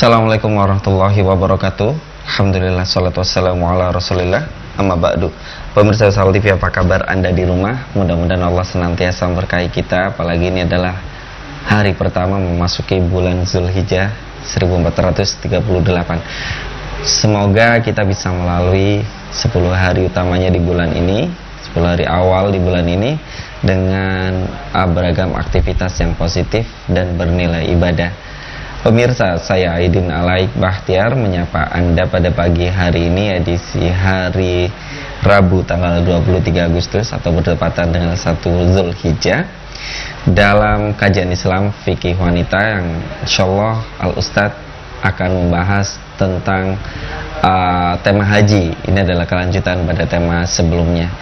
Assalamualaikum warahmatullahi wabarakatuh. Alhamdulillah, salatu wassalamu ala rasulillah. Amma ba'du. Pemirsa Sal TV, apa kabar Anda di rumah? Mudah-mudahan Allah senantiasa memberkahi kita. Apalagi ini adalah hari pertama memasuki bulan Zulhijjah 1438. Semoga kita bisa melalui 10 hari utamanya di bulan ini, 10 hari awal di bulan ini dengan beragam aktivitas yang positif dan bernilai ibadah. Pemirsa, saya Aidin Alaik Bahtiar menyapa Anda pada pagi hari ini, edisi hari Rabu tanggal 23 Agustus atau bertepatan dengan 1 Zulhijjah, dalam kajian Islam Fikih Wanita yang insyaallah Al-Ustadz akan membahas tentang tema haji. Ini adalah kelanjutan pada tema sebelumnya.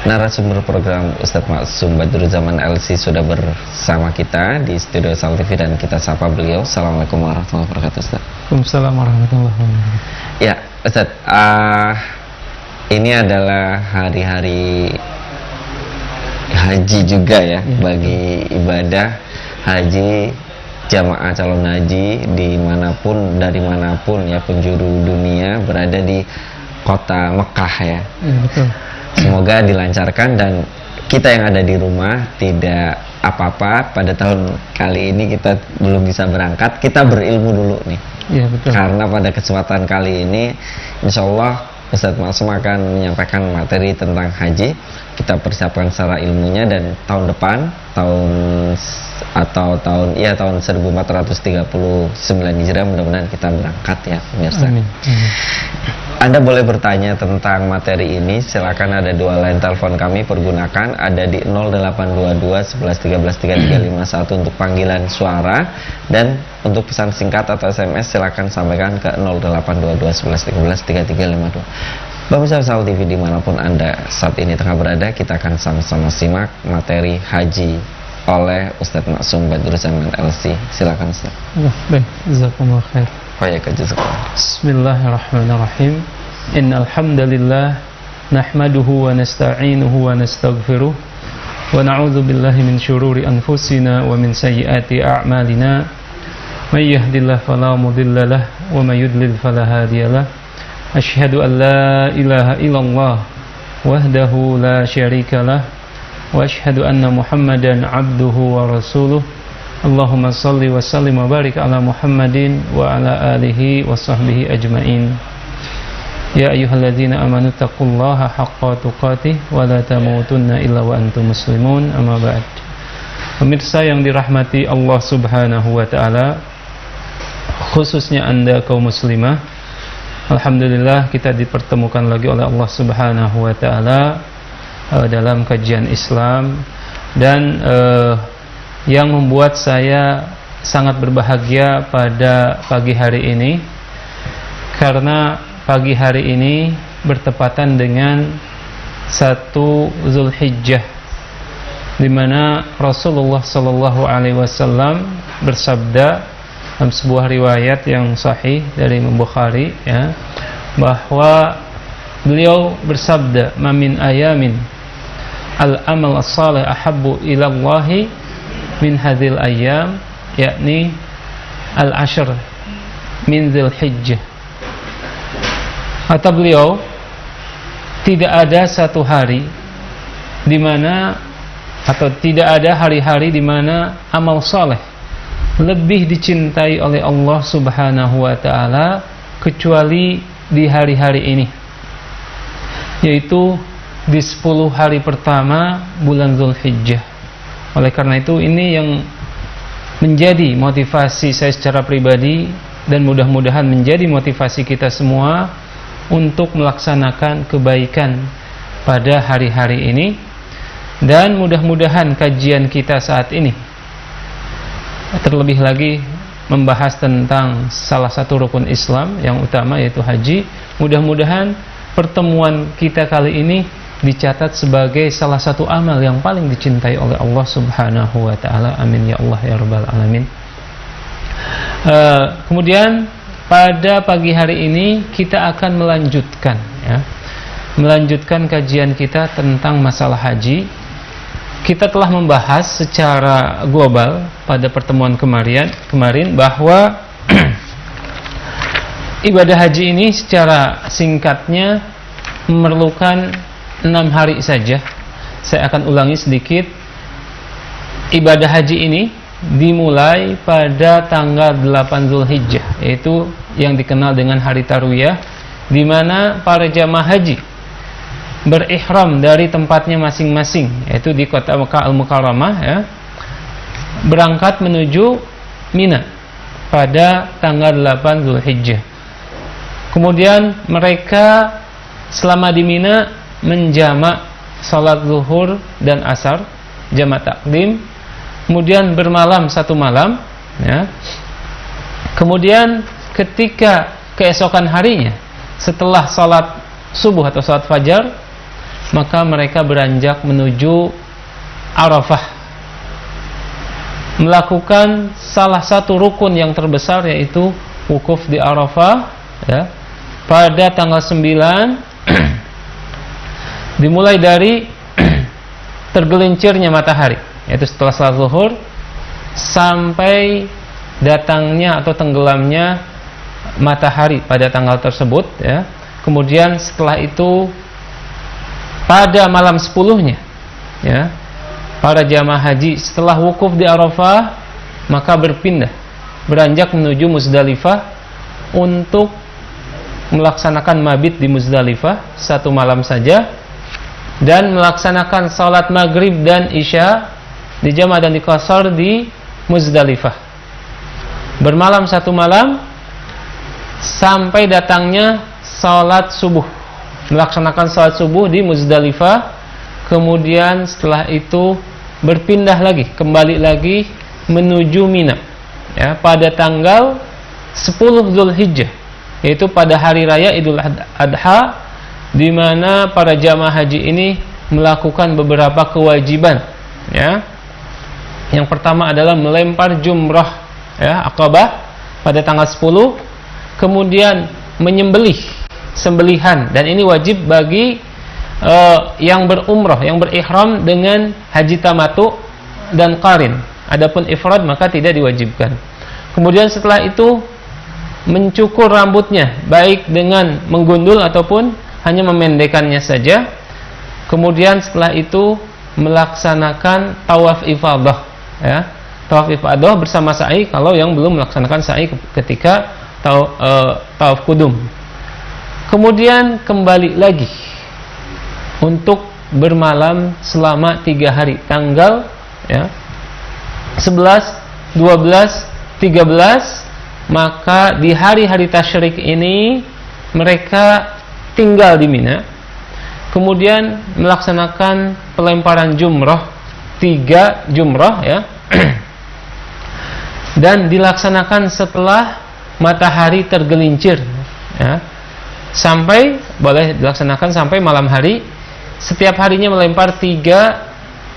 Narasumber program Ustadz Maksum Badruzzaman LC sudah bersama kita di studio Sal TV dan kita sapa beliau. Assalamualaikum warahmatullahi wabarakatuh, Ustadz. Waalaikumsalam warahmatullahi wabarakatuh. Ya, Ustadz, ini adalah hari-hari haji juga ya, bagi ibadah haji jamaah calon haji dimanapun, dari manapun ya, penjuru dunia, berada di kota Mekah ya. Betul. Semoga dilancarkan dan kita yang ada di rumah tidak apa-apa. Pada tahun kali ini kita belum bisa berangkat, kita berilmu dulu nih. Iya, betul. Karena pada kesempatan kali ini Insyaallah Ustadz Maksum akan menyampaikan materi tentang haji. Kita persiapkan secara ilmunya dan tahun depan, tahun 1439 Hijriah mudah-mudahan kita berangkat ya, pemirsa. Amin. Anda boleh bertanya tentang materi ini, silakan, ada 2 line telepon kami pergunakan, ada di 0822 11 13 3351 untuk panggilan suara, dan untuk pesan singkat atau SMS silakan sampaikan ke 0822 11 13 3352. Pemirsa Sal TV dimanapun Anda saat ini tengah berada, kita akan sama-sama simak materi haji oleh Ustadz Maksum Badruzzaman LC. Silakan Ustadz. Baik, jazakumullah khair. Bismillahirrahmanirrahim. Innal hamdalillah nahmaduhu wa nasta'inuhu wa nastaghfiruh wa na'udzu billahi min syururi anfusina wa min sayyiati a'malina. May yahdihillahu fala mudilla lahu wa may yudlil fala hadiyalah. Asyhadu an la ilaha illallah wahdahu la syarika lah wa asyhadu anna Muhammadan abduhu wa rasuluh. Allahumma salli wa sallim wa barik ala Muhammadin wa ala alihi wa sahbihi ajmain. Ya ayyuhalladzina amanu taqullaha haqqa tuqatih wa la tamutunna illa wa antum muslimun, amma ba'd. Pemirsa yang dirahmati Allah Subhanahu wa taala, khususnya Anda kaum muslimah, alhamdulillah kita dipertemukan lagi oleh Allah Subhanahu wa taala dalam kajian Islam, dan yang membuat saya sangat berbahagia pada pagi hari ini karena pagi hari ini bertepatan dengan 1 Zulhijjah, di mana Rasulullah sallallahu alaihi wasallam bersabda dalam sebuah riwayat yang sahih dari Imam Bukhari ya, bahwa beliau bersabda, "Mamin ayamin al-amal as-salih ahabbu ila Allahi min hadhil ayyam", yakni al-ashr min Zulhijjah. Kata beliau, tidak ada satu hari di mana, atau tidak ada hari-hari di mana amal saleh lebih dicintai oleh Allah Subhanahu wa taala kecuali di hari-hari ini, yaitu di 10 hari pertama bulan Zulhijjah. Oleh karena itu, ini yang menjadi motivasi saya secara pribadi, dan mudah-mudahan menjadi motivasi kita semua untuk melaksanakan kebaikan pada hari-hari ini. Dan mudah-mudahan kajian kita saat ini, terlebih lagi membahas tentang salah satu rukun Islam yang utama, yaitu haji, mudah-mudahan pertemuan kita kali ini dicatat sebagai salah satu amal yang paling dicintai oleh Allah Subhanahu wa taala. Amin ya Allah ya rabbal alamin. Kemudian pada pagi hari ini kita akan melanjutkan kajian kita tentang masalah haji. Kita telah membahas secara global pada pertemuan kemarin bahwa ibadah haji ini secara singkatnya memerlukan 6 hari saja. Saya akan ulangi sedikit. Ibadah haji ini dimulai pada tanggal 8 Zulhijjah, yaitu yang dikenal dengan hari Tarwiyah, di mana para jamaah haji berihram dari tempatnya masing-masing, yaitu di kota Mekah Al-Mukarramah, ya, berangkat menuju Mina pada tanggal 8 Zulhijjah. Kemudian mereka selama di Mina menjamak salat zuhur dan asar, jamak takdim. Kemudian bermalam 1 malam, ya. Kemudian ketika keesokan harinya setelah salat subuh atau salat fajar, maka mereka beranjak menuju Arafah, melakukan salah satu rukun yang terbesar, yaitu wukuf di Arafah, ya, pada tanggal 9 dimulai dari tergelincirnya matahari, yaitu setelah salat zuhur sampai datangnya atau tenggelamnya matahari pada tanggal tersebut, ya. Kemudian setelah itu pada malam 10-nya, ya, para jamaah haji setelah wukuf di Arafah maka beranjak menuju Muzdalifah untuk melaksanakan mabit di Muzdalifah 1 malam saja, dan melaksanakan salat maghrib dan isya di jamak dan di qasar di Muzdalifah. Bermalam 1 malam sampai datangnya salat subuh, melaksanakan salat subuh di Muzdalifah. Kemudian setelah itu berpindah lagi, kembali lagi menuju Mina, ya, pada tanggal 10 Zulhijjah, yaitu pada hari raya Idul Adha, di mana para jamaah haji ini melakukan beberapa kewajiban, ya. Yang pertama adalah melempar jumrah, ya, Aqabah pada tanggal 10, kemudian menyembelih sembelihan, dan ini wajib bagi yang berumrah, yang berihram dengan haji tamatu dan qarin. Adapun ifrad maka tidak diwajibkan. Kemudian setelah itu mencukur rambutnya, baik dengan menggundul ataupun hanya memendekkannya saja. Kemudian setelah itu melaksanakan tawaf ifadah, ya, tawaf ifadah bersama sa'i kalau yang belum melaksanakan sa'i ketika tawaf kudum. Kemudian kembali lagi untuk bermalam selama 3 hari, tanggal, ya, 11, 12, 13. Maka di hari-hari tasyrik ini mereka tinggal di Mina, kemudian melaksanakan pelemparan jumrah, 3 jumrah, ya, dan dilaksanakan setelah matahari tergelincir, ya, sampai boleh dilaksanakan sampai malam hari. Setiap harinya melempar 3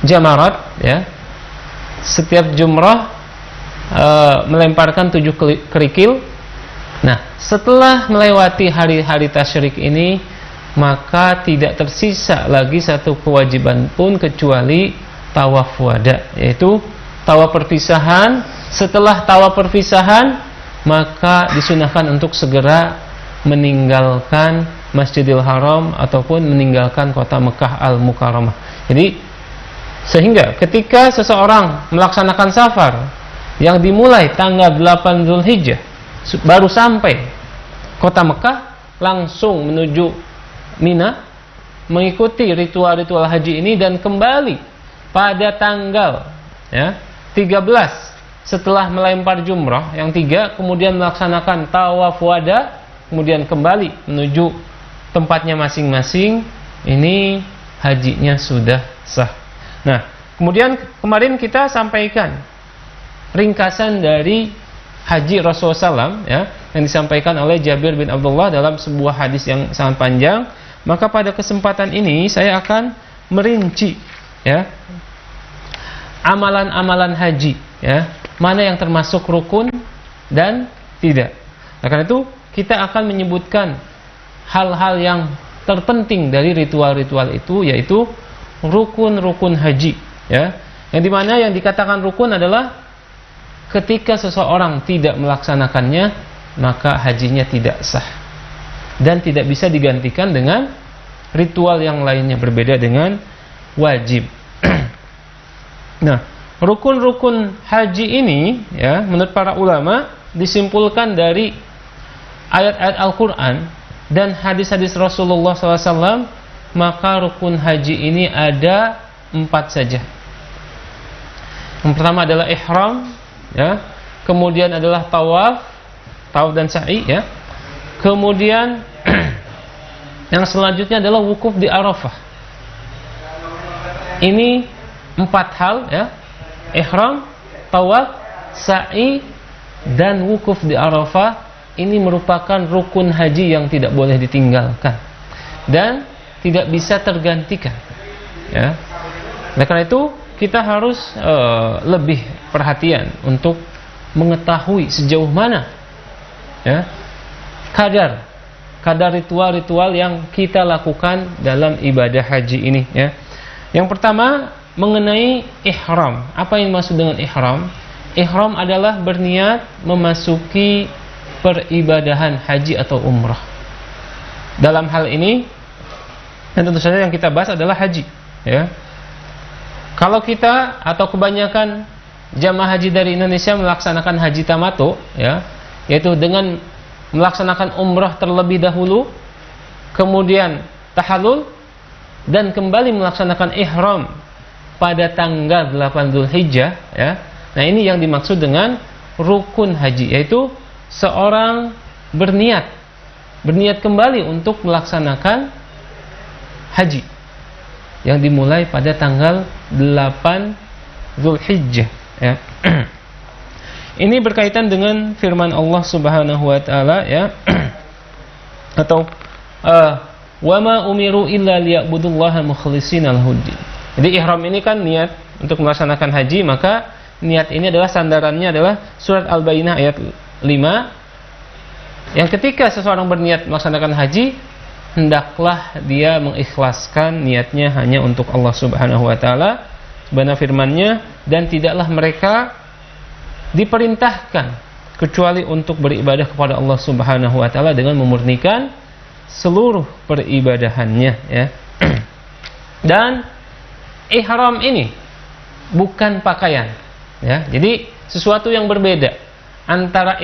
jamarat, ya. Setiap jumrah melemparkan 7 kerikil. Nah, setelah melewati hari-hari tasyrik ini, maka tidak tersisa lagi satu kewajiban pun kecuali tawaf wada, yaitu tawaf perpisahan. Setelah tawaf perpisahan, maka disunahkan untuk segera meninggalkan Masjidil Haram ataupun meninggalkan kota Mekah Al-Mukarramah. Jadi sehingga ketika seseorang melaksanakan safar yang dimulai tanggal 8 Zulhijjah, baru sampai kota Mekah, langsung menuju Mina, mengikuti ritual-ritual haji ini, dan kembali pada tanggal, ya, 13 setelah melempar jumrah yang 3, kemudian melaksanakan tawaf wada, kemudian kembali menuju tempatnya masing-masing. Ini hajinya sudah sah. Nah, kemudian kemarin kita sampaikan ringkasan dari haji Rasulullah SAW, ya, yang disampaikan oleh Jabir bin Abdullah dalam sebuah hadis yang sangat panjang. Maka pada kesempatan ini saya akan merinci, ya, amalan-amalan haji, ya, mana yang termasuk rukun dan tidak. Nah, karena itu kita akan menyebutkan hal-hal yang terpenting dari ritual-ritual itu, yaitu rukun-rukun haji, ya. Yang dimana yang dikatakan rukun adalah ketika seseorang tidak melaksanakannya, maka hajinya tidak sah dan tidak bisa digantikan dengan ritual yang lainnya berbeda dengan wajib. Nah, rukun-rukun haji ini ya, menurut para ulama disimpulkan dari ayat-ayat Al-Quran dan hadis-hadis Rasulullah SAW, maka rukun haji ini ada 4 saja. Yang pertama adalah ihram, ya. Kemudian adalah tawaf dan sa'i, ya. Kemudian yang selanjutnya adalah wukuf di Arafah. Ini 4 hal, ya. Ihram, tawaf, sa'i, dan wukuf di Arafah. Ini merupakan rukun haji yang tidak boleh ditinggalkan dan tidak bisa tergantikan, ya. Oleh karena itu kita harus lebih perhatian untuk mengetahui sejauh mana, ya, kadar ritual-ritual yang kita lakukan dalam ibadah haji ini, ya. Yang pertama mengenai ihram. Apa yang dimaksud dengan ihram? Ihram adalah berniat memasuki peribadahan haji atau umrah. Dalam hal ini, dan tentu saja yang kita bahas adalah haji, ya. Kalau kita atau kebanyakan jamaah haji dari Indonesia melaksanakan haji tamato, ya, yaitu dengan melaksanakan umrah terlebih dahulu, kemudian tahallul dan kembali melaksanakan ihram pada tanggal 8 Dzulhijjah, ya. Nah, ini yang dimaksud dengan rukun haji, yaitu seorang berniat kembali untuk melaksanakan haji yang dimulai pada tanggal 8 Dzulhijjah, ya. Ini berkaitan dengan firman Allah Subhanahu wa taala, ya. Atau wa ma umiru illa liya'budullaha mukhlishina lahuddin. Jadi ihram ini kan niat untuk melaksanakan haji, maka niat ini adalah sandarannya adalah surat Al-Bayyinah ayat 5, yang ketika seseorang berniat melaksanakan haji, hendaklah dia mengikhlaskan niatnya hanya untuk Allah Subhanahu wa taala, sebagaimana firman-Nya, dan tidaklah mereka diperintahkan kecuali untuk beribadah kepada Allah Subhanahu wa taala dengan memurnikan seluruh peribadahannya, ya. Dan ihram ini bukan pakaian, ya. Jadi sesuatu yang berbeda antara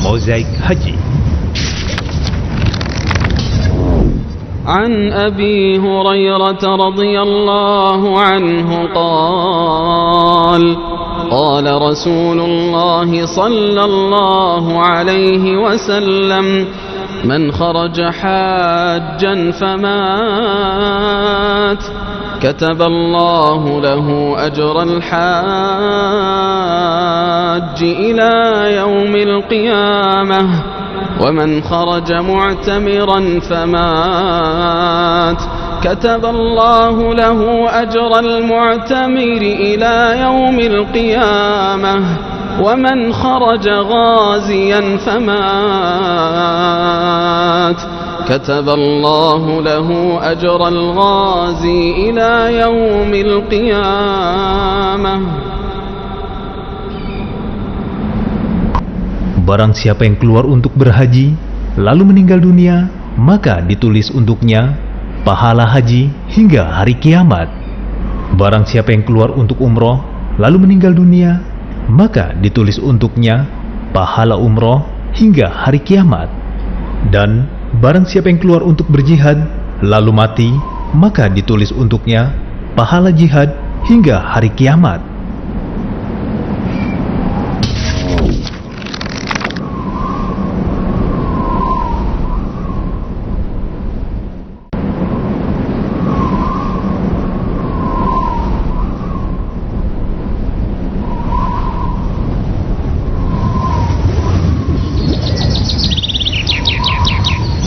Mozaik Haji. عن أبي هريرة رضي الله عنه قال قال رسول الله صلى الله عليه وسلم من خرج حاجا فمات كتب الله له أجر الحاج إلى يوم القيامة ومن خرج معتمرا فمات كتب الله له أجر المعتمر إلى يوم القيامة ومن خرج غازيا فمات كتب الله له أجر الغازي إلى يوم القيامة. Barang siapa yang keluar untuk berhaji, lalu meninggal dunia, maka ditulis untuknya pahala haji hingga hari kiamat. Barang siapa yang keluar untuk umroh, lalu meninggal dunia, maka ditulis untuknya pahala umroh hingga hari kiamat. Dan barang siapa yang keluar untuk berjihad, lalu mati, maka ditulis untuknya pahala jihad hingga hari kiamat.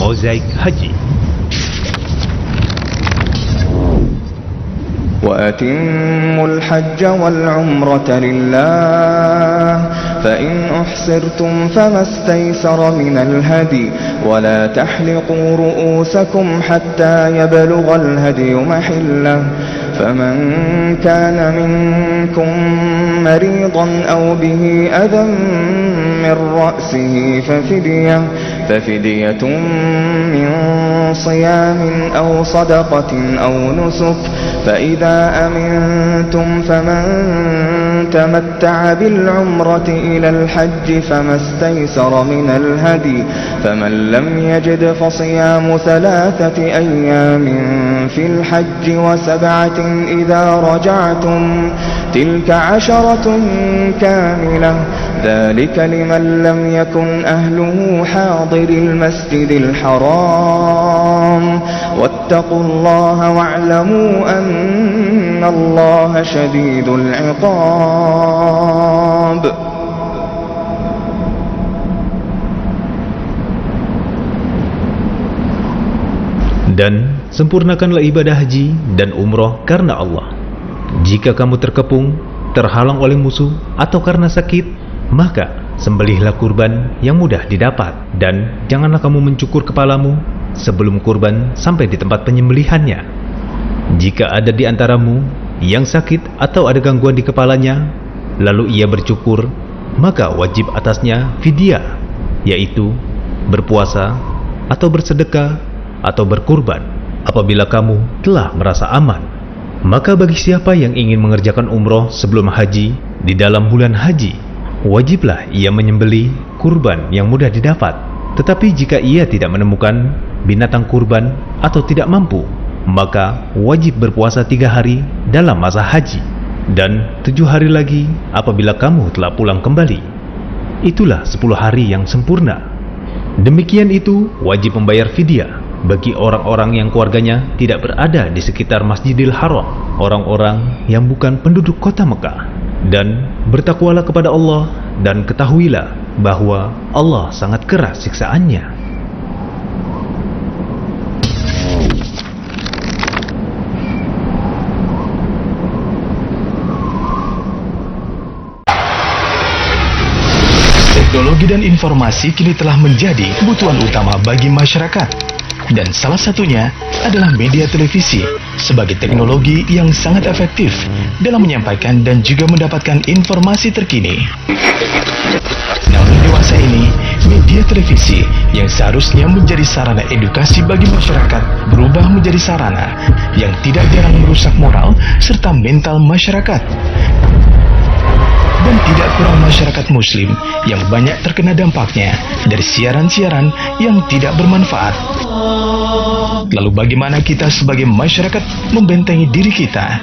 Mozaik Haji. وأتموا الحج والعمرة لله فإن أحصرتم فما استيسر من الهدي ولا تحلقوا رؤوسكم حتى يبلغ الهدي محله فمن كان منكم مريضا أو به أذى من رأسه ففدية من صيام أو صدقة أو نسك فإذا أمنتم فمن تمتع بالعمرة إلى الحج فما استيسر من الهدي فمن لم يجد فصيام 3 أيام في الحج و7 إذا رجعتم تلك 10 كاملة ذلك لمن لم يكن أهله حاضر المسجد الحرام واتقوا الله واعلموا أن الله شديد العقاب. Dan sempurnakanlah ibadah haji dan umroh karena Allah. Jika kamu terkepung, terhalang oleh musuh, atau karena sakit, maka sembelihlah kurban yang mudah didapat. Dan janganlah kamu mencukur kepalamu sebelum kurban sampai di tempat penyembelihannya. Jika ada di antaramu yang sakit atau ada gangguan di kepalanya, lalu ia bercukur, maka wajib atasnya fidyah, yaitu berpuasa atau bersedekah atau berkurban apabila kamu telah merasa aman. Maka bagi siapa yang ingin mengerjakan umroh sebelum haji di dalam bulan haji, wajiblah ia menyembelih kurban yang mudah didapat. Tetapi jika ia tidak menemukan binatang kurban atau tidak mampu, maka wajib berpuasa 3 hari dalam masa haji dan 7 hari lagi apabila kamu telah pulang kembali. Itulah 10 hari yang sempurna. Demikian itu wajib membayar fidyah bagi orang-orang yang keluarganya tidak berada di sekitar Masjidil Haram, orang-orang yang bukan penduduk kota Mekah. Dan bertakwalah kepada Allah dan ketahuilah bahwa Allah sangat keras siksaannya. Teknologi dan informasi kini telah menjadi kebutuhan utama bagi masyarakat. Dan salah satunya adalah media televisi sebagai teknologi yang sangat efektif dalam menyampaikan dan juga mendapatkan informasi terkini. Namun dewasa ini, media televisi yang seharusnya menjadi sarana edukasi bagi masyarakat berubah menjadi sarana yang tidak jarang merusak moral serta mental masyarakat. Dan tidak kurang masyarakat muslim yang banyak terkena dampaknya dari siaran-siaran yang tidak bermanfaat. Lalu bagaimana kita sebagai masyarakat membentengi diri kita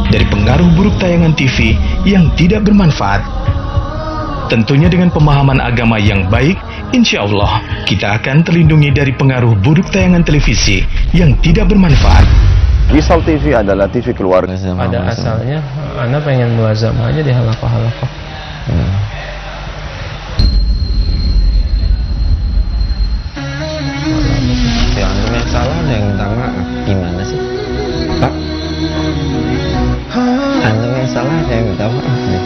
dari pengaruh buruk tayangan TV yang tidak bermanfaat? Tentunya dengan pemahaman agama yang baik, insya Allah kita akan terlindungi dari pengaruh buruk tayangan televisi yang tidak bermanfaat. Wisal TV adalah TV keluarga. Pada asalnya, Ana pengen muazamah aja di halakoh-halakoh. Ya, antum yang salah ada yang minta maaf. Gimana sih, Pak? Antum yang salah ada yang minta maaf nih.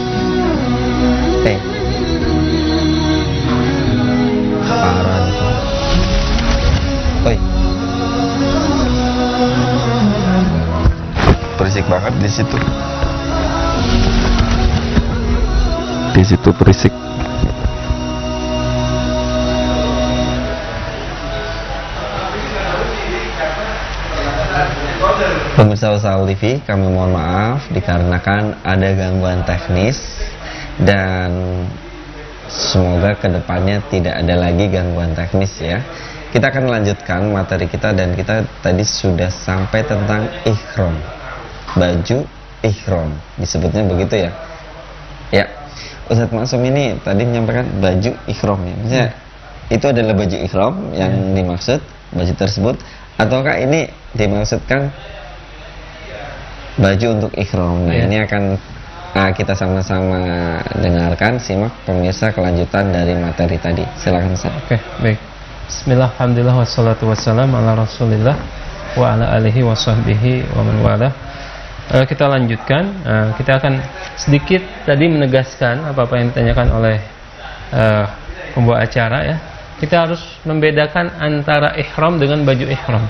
berisik banget di situ. Di situ berisik. Pemirsa Usahul TV, kami mohon maaf dikarenakan ada gangguan teknis dan semoga kedepannya tidak ada lagi gangguan teknis ya. Kita akan melanjutkan materi kita dan kita tadi sudah sampai tentang ihram, baju ihram, disebutnya begitu ya. Ya, Ustadz Maksum ini tadi menyampaikan baju ihram ya. Maksudnya itu adalah baju ihram yang dimaksud baju tersebut, ataukah ini dimaksudkan baju untuk ihram? Nah, ini akan kita sama-sama dengarkan, simak pemirsa kelanjutan dari materi tadi. Silakan Ustaz. Oke, baik. Bismillah, alhamdulillah, wassalatu wassalam ala rasulillah wa ala alihi wa sahbihi wa man wala. Kita lanjutkan. Kita akan sedikit tadi menegaskan apa-apa yang ditanyakan oleh pembawa acara ya. Kita harus membedakan antara ihram dengan baju ihram.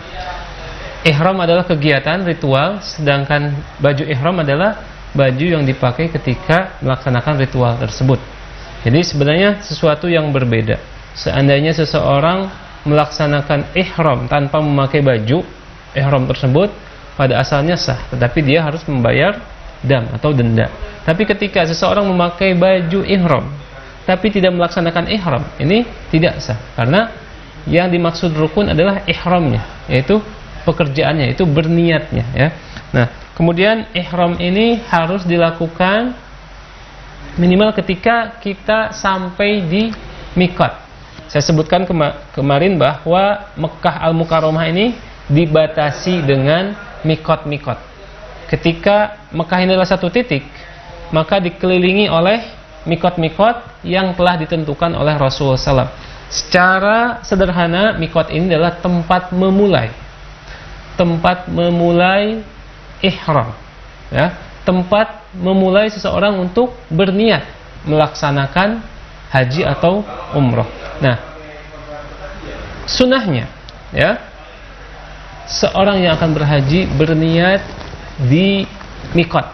Ihram adalah kegiatan ritual, sedangkan baju ihram adalah baju yang dipakai ketika melaksanakan ritual tersebut. Jadi sebenarnya sesuatu yang berbeda. Seandainya seseorang melaksanakan ihram tanpa memakai baju ihram tersebut, pada asalnya sah, tetapi dia harus membayar dam atau denda. Tapi ketika seseorang memakai baju ihram tapi tidak melaksanakan ihram, ini tidak sah, karena yang dimaksud rukun adalah ihramnya, yaitu pekerjaannya, itu berniatnya ya. Nah, kemudian ihram ini harus dilakukan minimal ketika kita sampai di miqat. Saya sebutkan kemarin bahwa Mekah Al-Mukarramah ini dibatasi dengan miqat-miqat. Ketika Mekah ini adalah satu titik, maka dikelilingi oleh miqat-miqat yang telah ditentukan oleh Rasulullah SAW. Secara sederhana, miqat ini adalah tempat memulai ihram ya, tempat memulai seseorang untuk berniat melaksanakan haji atau umroh. Nah, sunnahnya ya, seorang yang akan berhaji berniat di miqat,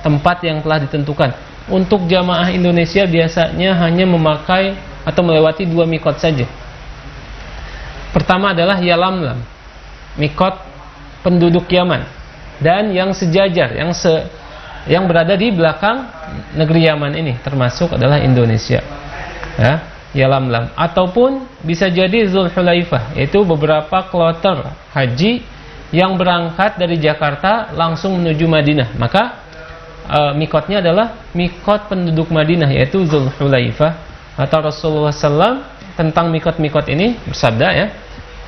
tempat yang telah ditentukan. Untuk jamaah Indonesia biasanya hanya memakai atau melewati 2 miqat saja. Pertama adalah Yalamlam, miqat penduduk Yaman, dan yang sejajar, yang berada di belakang negeri Yaman ini termasuk adalah Indonesia ya, Yalamlam. Ataupun bisa jadi Zulhulaifah, yaitu beberapa kloter haji yang berangkat dari Jakarta langsung menuju Madinah. Maka miqatnya adalah miqat penduduk Madinah, yaitu Zulhulaifah. Atau Rasulullah SAW tentang miqat-miqat ini bersabda ya,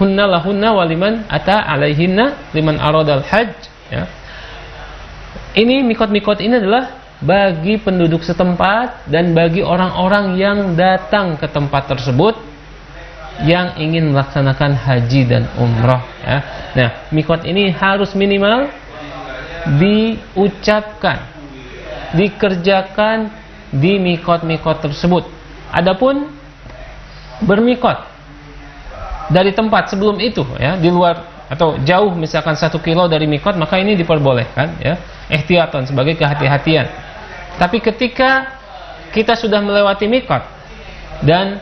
hunna lahunna waliman ata alaihinna liman aradal hajj ya. Ini miqat-miqat ini adalah bagi penduduk setempat dan bagi orang-orang yang datang ke tempat tersebut yang ingin melaksanakan haji dan umrah ya. Nah, miqat ini harus minimal diucapkan, dikerjakan di miqat-miqat tersebut. Adapun bermiqat dari tempat sebelum itu ya, di luar atau jauh misalkan 1 kilo dari miqat, maka ini diperbolehkan ya, ihtiyatan, sebagai kehati-hatian. Tapi ketika kita sudah melewati miqat dan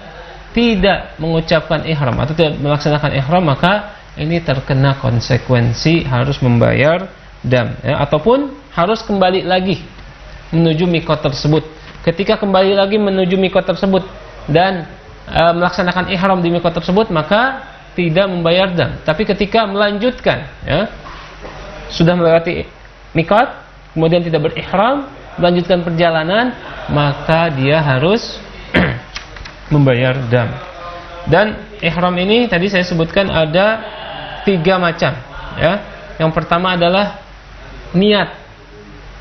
tidak mengucapkan ihram atau tidak melaksanakan ihram, maka ini terkena konsekuensi harus membayar dam ya, ataupun harus kembali lagi menuju miqat tersebut. Ketika kembali lagi menuju miqat tersebut dan melaksanakan ihram di miqat tersebut, maka tidak membayar dam. Tapi ketika melanjutkan ya, sudah melewati miqat kemudian tidak berihram, melanjutkan perjalanan, maka dia harus membayar dam. Dan ihram ini tadi saya sebutkan ada 3 macam ya. Yang pertama adalah niat.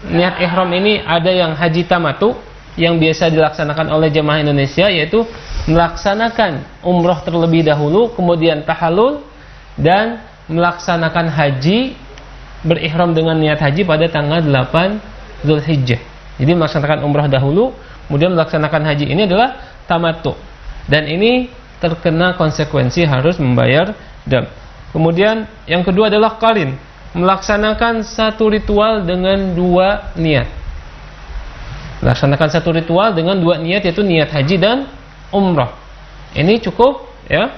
Niat ihram ini ada yang haji tamatu, yang biasa dilaksanakan oleh jemaah Indonesia, yaitu melaksanakan umroh terlebih dahulu, kemudian tahallul, dan melaksanakan haji, berihram dengan niat haji pada tanggal 8 Zulhijjah. Jadi melaksanakan umroh dahulu, kemudian melaksanakan haji, ini adalah tamattu. Dan ini terkena konsekuensi harus membayar dam. Kemudian yang kedua adalah qarin. melaksanakan satu ritual dengan dua niat. Melaksanakan satu ritual dengan dua niat, yaitu niat haji dan umrah. Ini cukup ya.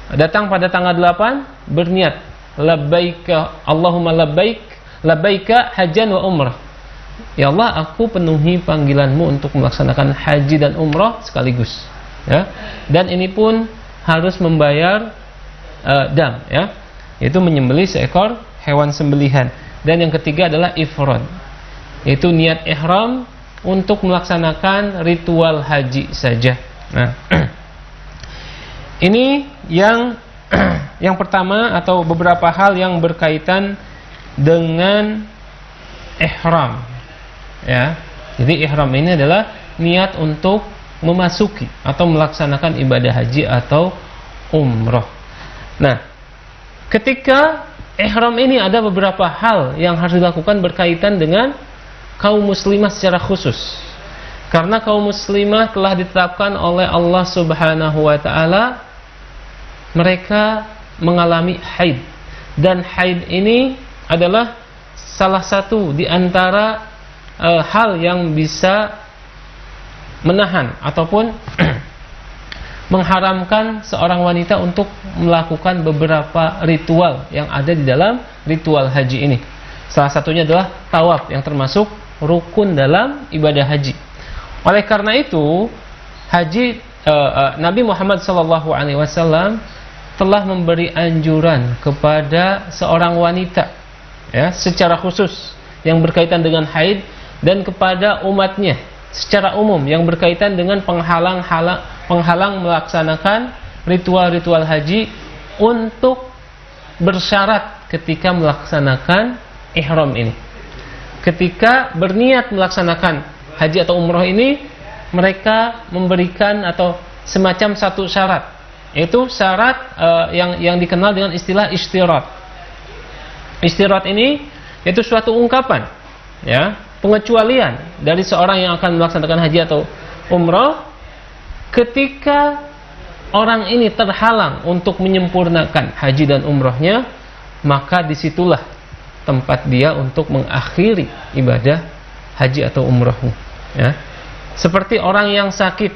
Datang pada tanggal 8 berniat labbaika Allahumma labbaika hajjan wa umrah. Ya Allah, aku penuhi panggilanmu untuk melaksanakan haji dan umrah sekaligus ya. Dan ini pun harus membayar dam ya, yaitu menyembelih seekor hewan sembelihan. Dan yang ketiga adalah ifrad, yaitu niat ihram untuk melaksanakan ritual haji saja. Nah, ini yang pertama atau beberapa hal yang berkaitan dengan ihram ya. Jadi ihram ini adalah niat untuk memasuki atau melaksanakan ibadah haji atau umrah. Nah, ketika ihram ini ada beberapa hal yang harus dilakukan berkaitan dengan kaum muslimah secara khusus. Karena kaum muslimah telah ditetapkan oleh Allah Subhanahu wa taala mereka mengalami haid, dan haid ini adalah salah satu di antara hal yang bisa menahan ataupun mengharamkan seorang wanita untuk melakukan beberapa ritual yang ada di dalam ritual haji ini. Salah satunya adalah tawaf, yang termasuk rukun dalam ibadah haji. Oleh karena itu, Nabi Muhammad SAW telah memberi anjuran kepada seorang wanita ya, secara khusus yang berkaitan dengan haid, dan kepada umatnya secara umum yang berkaitan dengan penghalang melaksanakan ritual-ritual haji untuk bersyarat ketika melaksanakan ihram ini. Ketika berniat melaksanakan haji atau umroh ini, mereka memberikan atau semacam satu syarat, yaitu syarat yang dikenal dengan istilah istirat. Istirat ini yaitu suatu ungkapan ya, pengecualian dari seorang yang akan melaksanakan haji atau umrah ketika orang ini terhalang untuk menyempurnakan haji dan umrahnya, maka disitulah tempat dia untuk mengakhiri ibadah haji atau umrahnya ya. Seperti orang yang sakit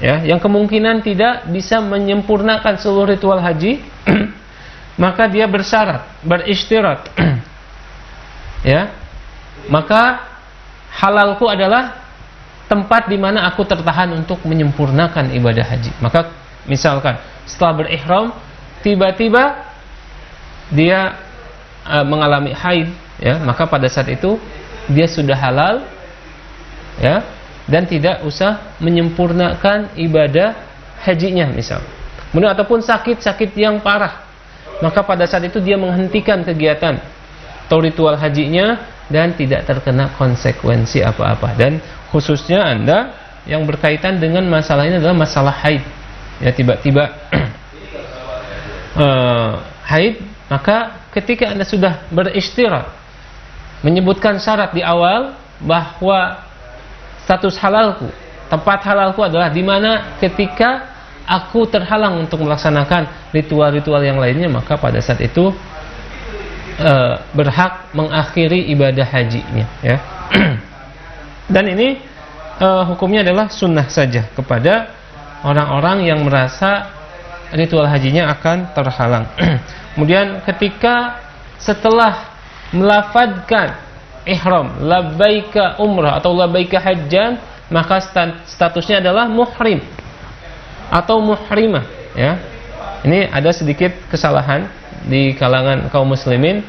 ya, yang kemungkinan tidak bisa menyempurnakan seluruh ritual haji maka dia bersyarat, beristirat ya, maka halalku adalah tempat di mana aku tertahan untuk menyempurnakan ibadah haji. Maka misalkan setelah berihram tiba-tiba dia mengalami haid ya, maka pada saat itu dia sudah halal ya, dan tidak usah menyempurnakan ibadah hajinya misal. Kemudian ataupun sakit yang parah, maka pada saat itu dia menghentikan kegiatan atau ritual hajinya dan tidak terkena konsekuensi apa-apa. Dan khususnya Anda yang berkaitan dengan masalah ini adalah masalah haid ya, tiba-tiba haid, maka ketika Anda sudah beristirat menyebutkan syarat di awal bahwa status halalku, tempat halalku adalah di mana ketika aku terhalang untuk melaksanakan ritual-ritual yang lainnya, maka pada saat itu berhak mengakhiri ibadah hajinya ya. Dan ini hukumnya adalah sunnah saja kepada orang-orang yang merasa ritual hajinya akan terhalang. Kemudian ketika setelah melafadzkan ihram labbaika umrah atau labbaika hajjan, maka statusnya adalah muhrim atau muhrimah ya. Ini ada sedikit kesalahan di kalangan kaum muslimin.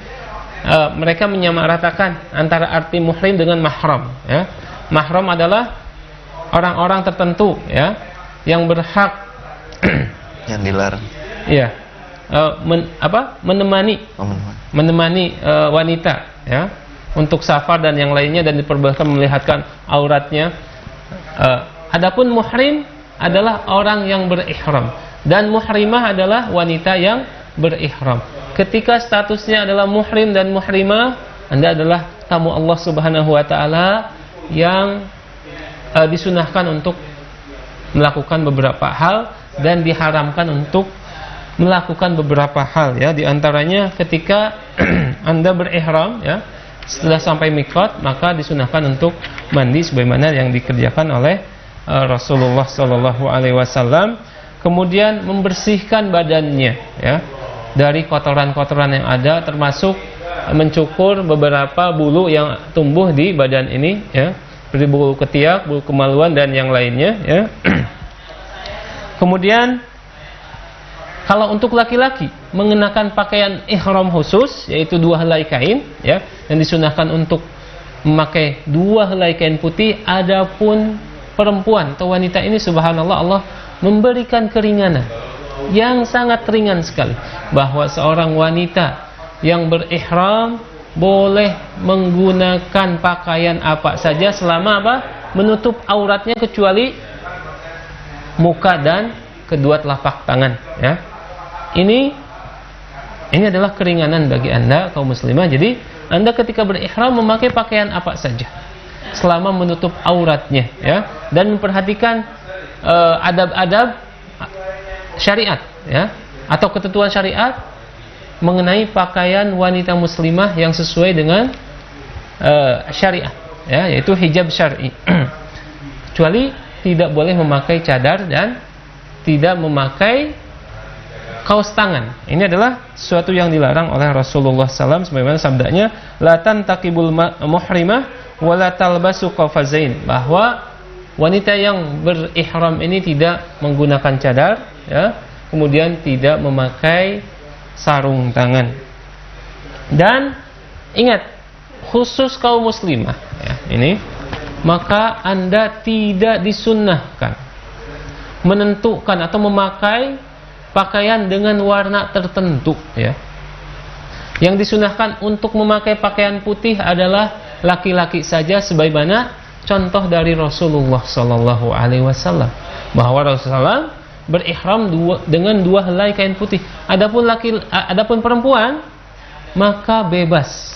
Mereka menyamaratakan antara arti muhrim dengan mahram ya. Mahram adalah orang-orang tertentu ya yang berhak yang dilarang ya, menemani wanita ya untuk safar dan yang lainnya, dan diperbolehkan melihatkan auratnya. Adapun muhrim adalah orang yang berihram, dan muhrimah adalah wanita yang berihram. Ketika statusnya adalah muhrim dan muhrimah, Anda adalah tamu Allah Subhanahu wa taala yang disunahkan untuk melakukan beberapa hal dan diharamkan untuk melakukan beberapa hal ya, di antaranya ketika Anda berihram ya, setelah sampai mikot maka disunahkan untuk mandi sebagaimana yang dikerjakan oleh Rasulullah sallallahu alaihi wasallam, kemudian membersihkan badannya ya dari kotoran-kotoran yang ada, termasuk mencukur beberapa bulu yang tumbuh di badan ini ya, seperti bulu ketiak, bulu kemaluan dan yang lainnya ya. Kemudian kalau untuk laki-laki mengenakan pakaian ihram khusus yaitu 2 helai kain ya, dan disunahkan untuk memakai 2 helai kain putih. Adapun perempuan atau wanita ini subhanallah Allah memberikan keringanan yang sangat ringan sekali, bahwa seorang wanita yang berihram boleh menggunakan pakaian apa saja selama apa? Menutup auratnya kecuali muka dan kedua telapak tangan ya. Ini adalah keringanan bagi Anda kaum muslimah. Jadi Anda ketika berihram memakai pakaian apa saja selama menutup auratnya ya, dan memperhatikan adab-adab syariat ya, atau ketentuan syariat mengenai pakaian wanita muslimah yang sesuai dengan syariat ya, yaitu hijab syar'i. Kecuali tidak boleh memakai cadar dan tidak memakai kaos tangan. Ini adalah sesuatu yang dilarang oleh Rasulullah SAW, sebagaimana sabdanya, la tantaqibul muhrimah wa la talbasu qafazain, bahwa wanita yang berihram ini tidak menggunakan cadar ya, kemudian tidak memakai sarung tangan. Dan ingat, khusus kaum muslimah ya, ini maka Anda tidak disunnahkan menentukan atau memakai pakaian dengan warna tertentu ya. Yang disunahkan untuk memakai pakaian putih adalah laki-laki saja, sebagaimana contoh dari Rasulullah sallallahu alaihi wasallam, bahwa Rasulullah berihram dengan 2 helai kain putih. Adapun perempuan maka bebas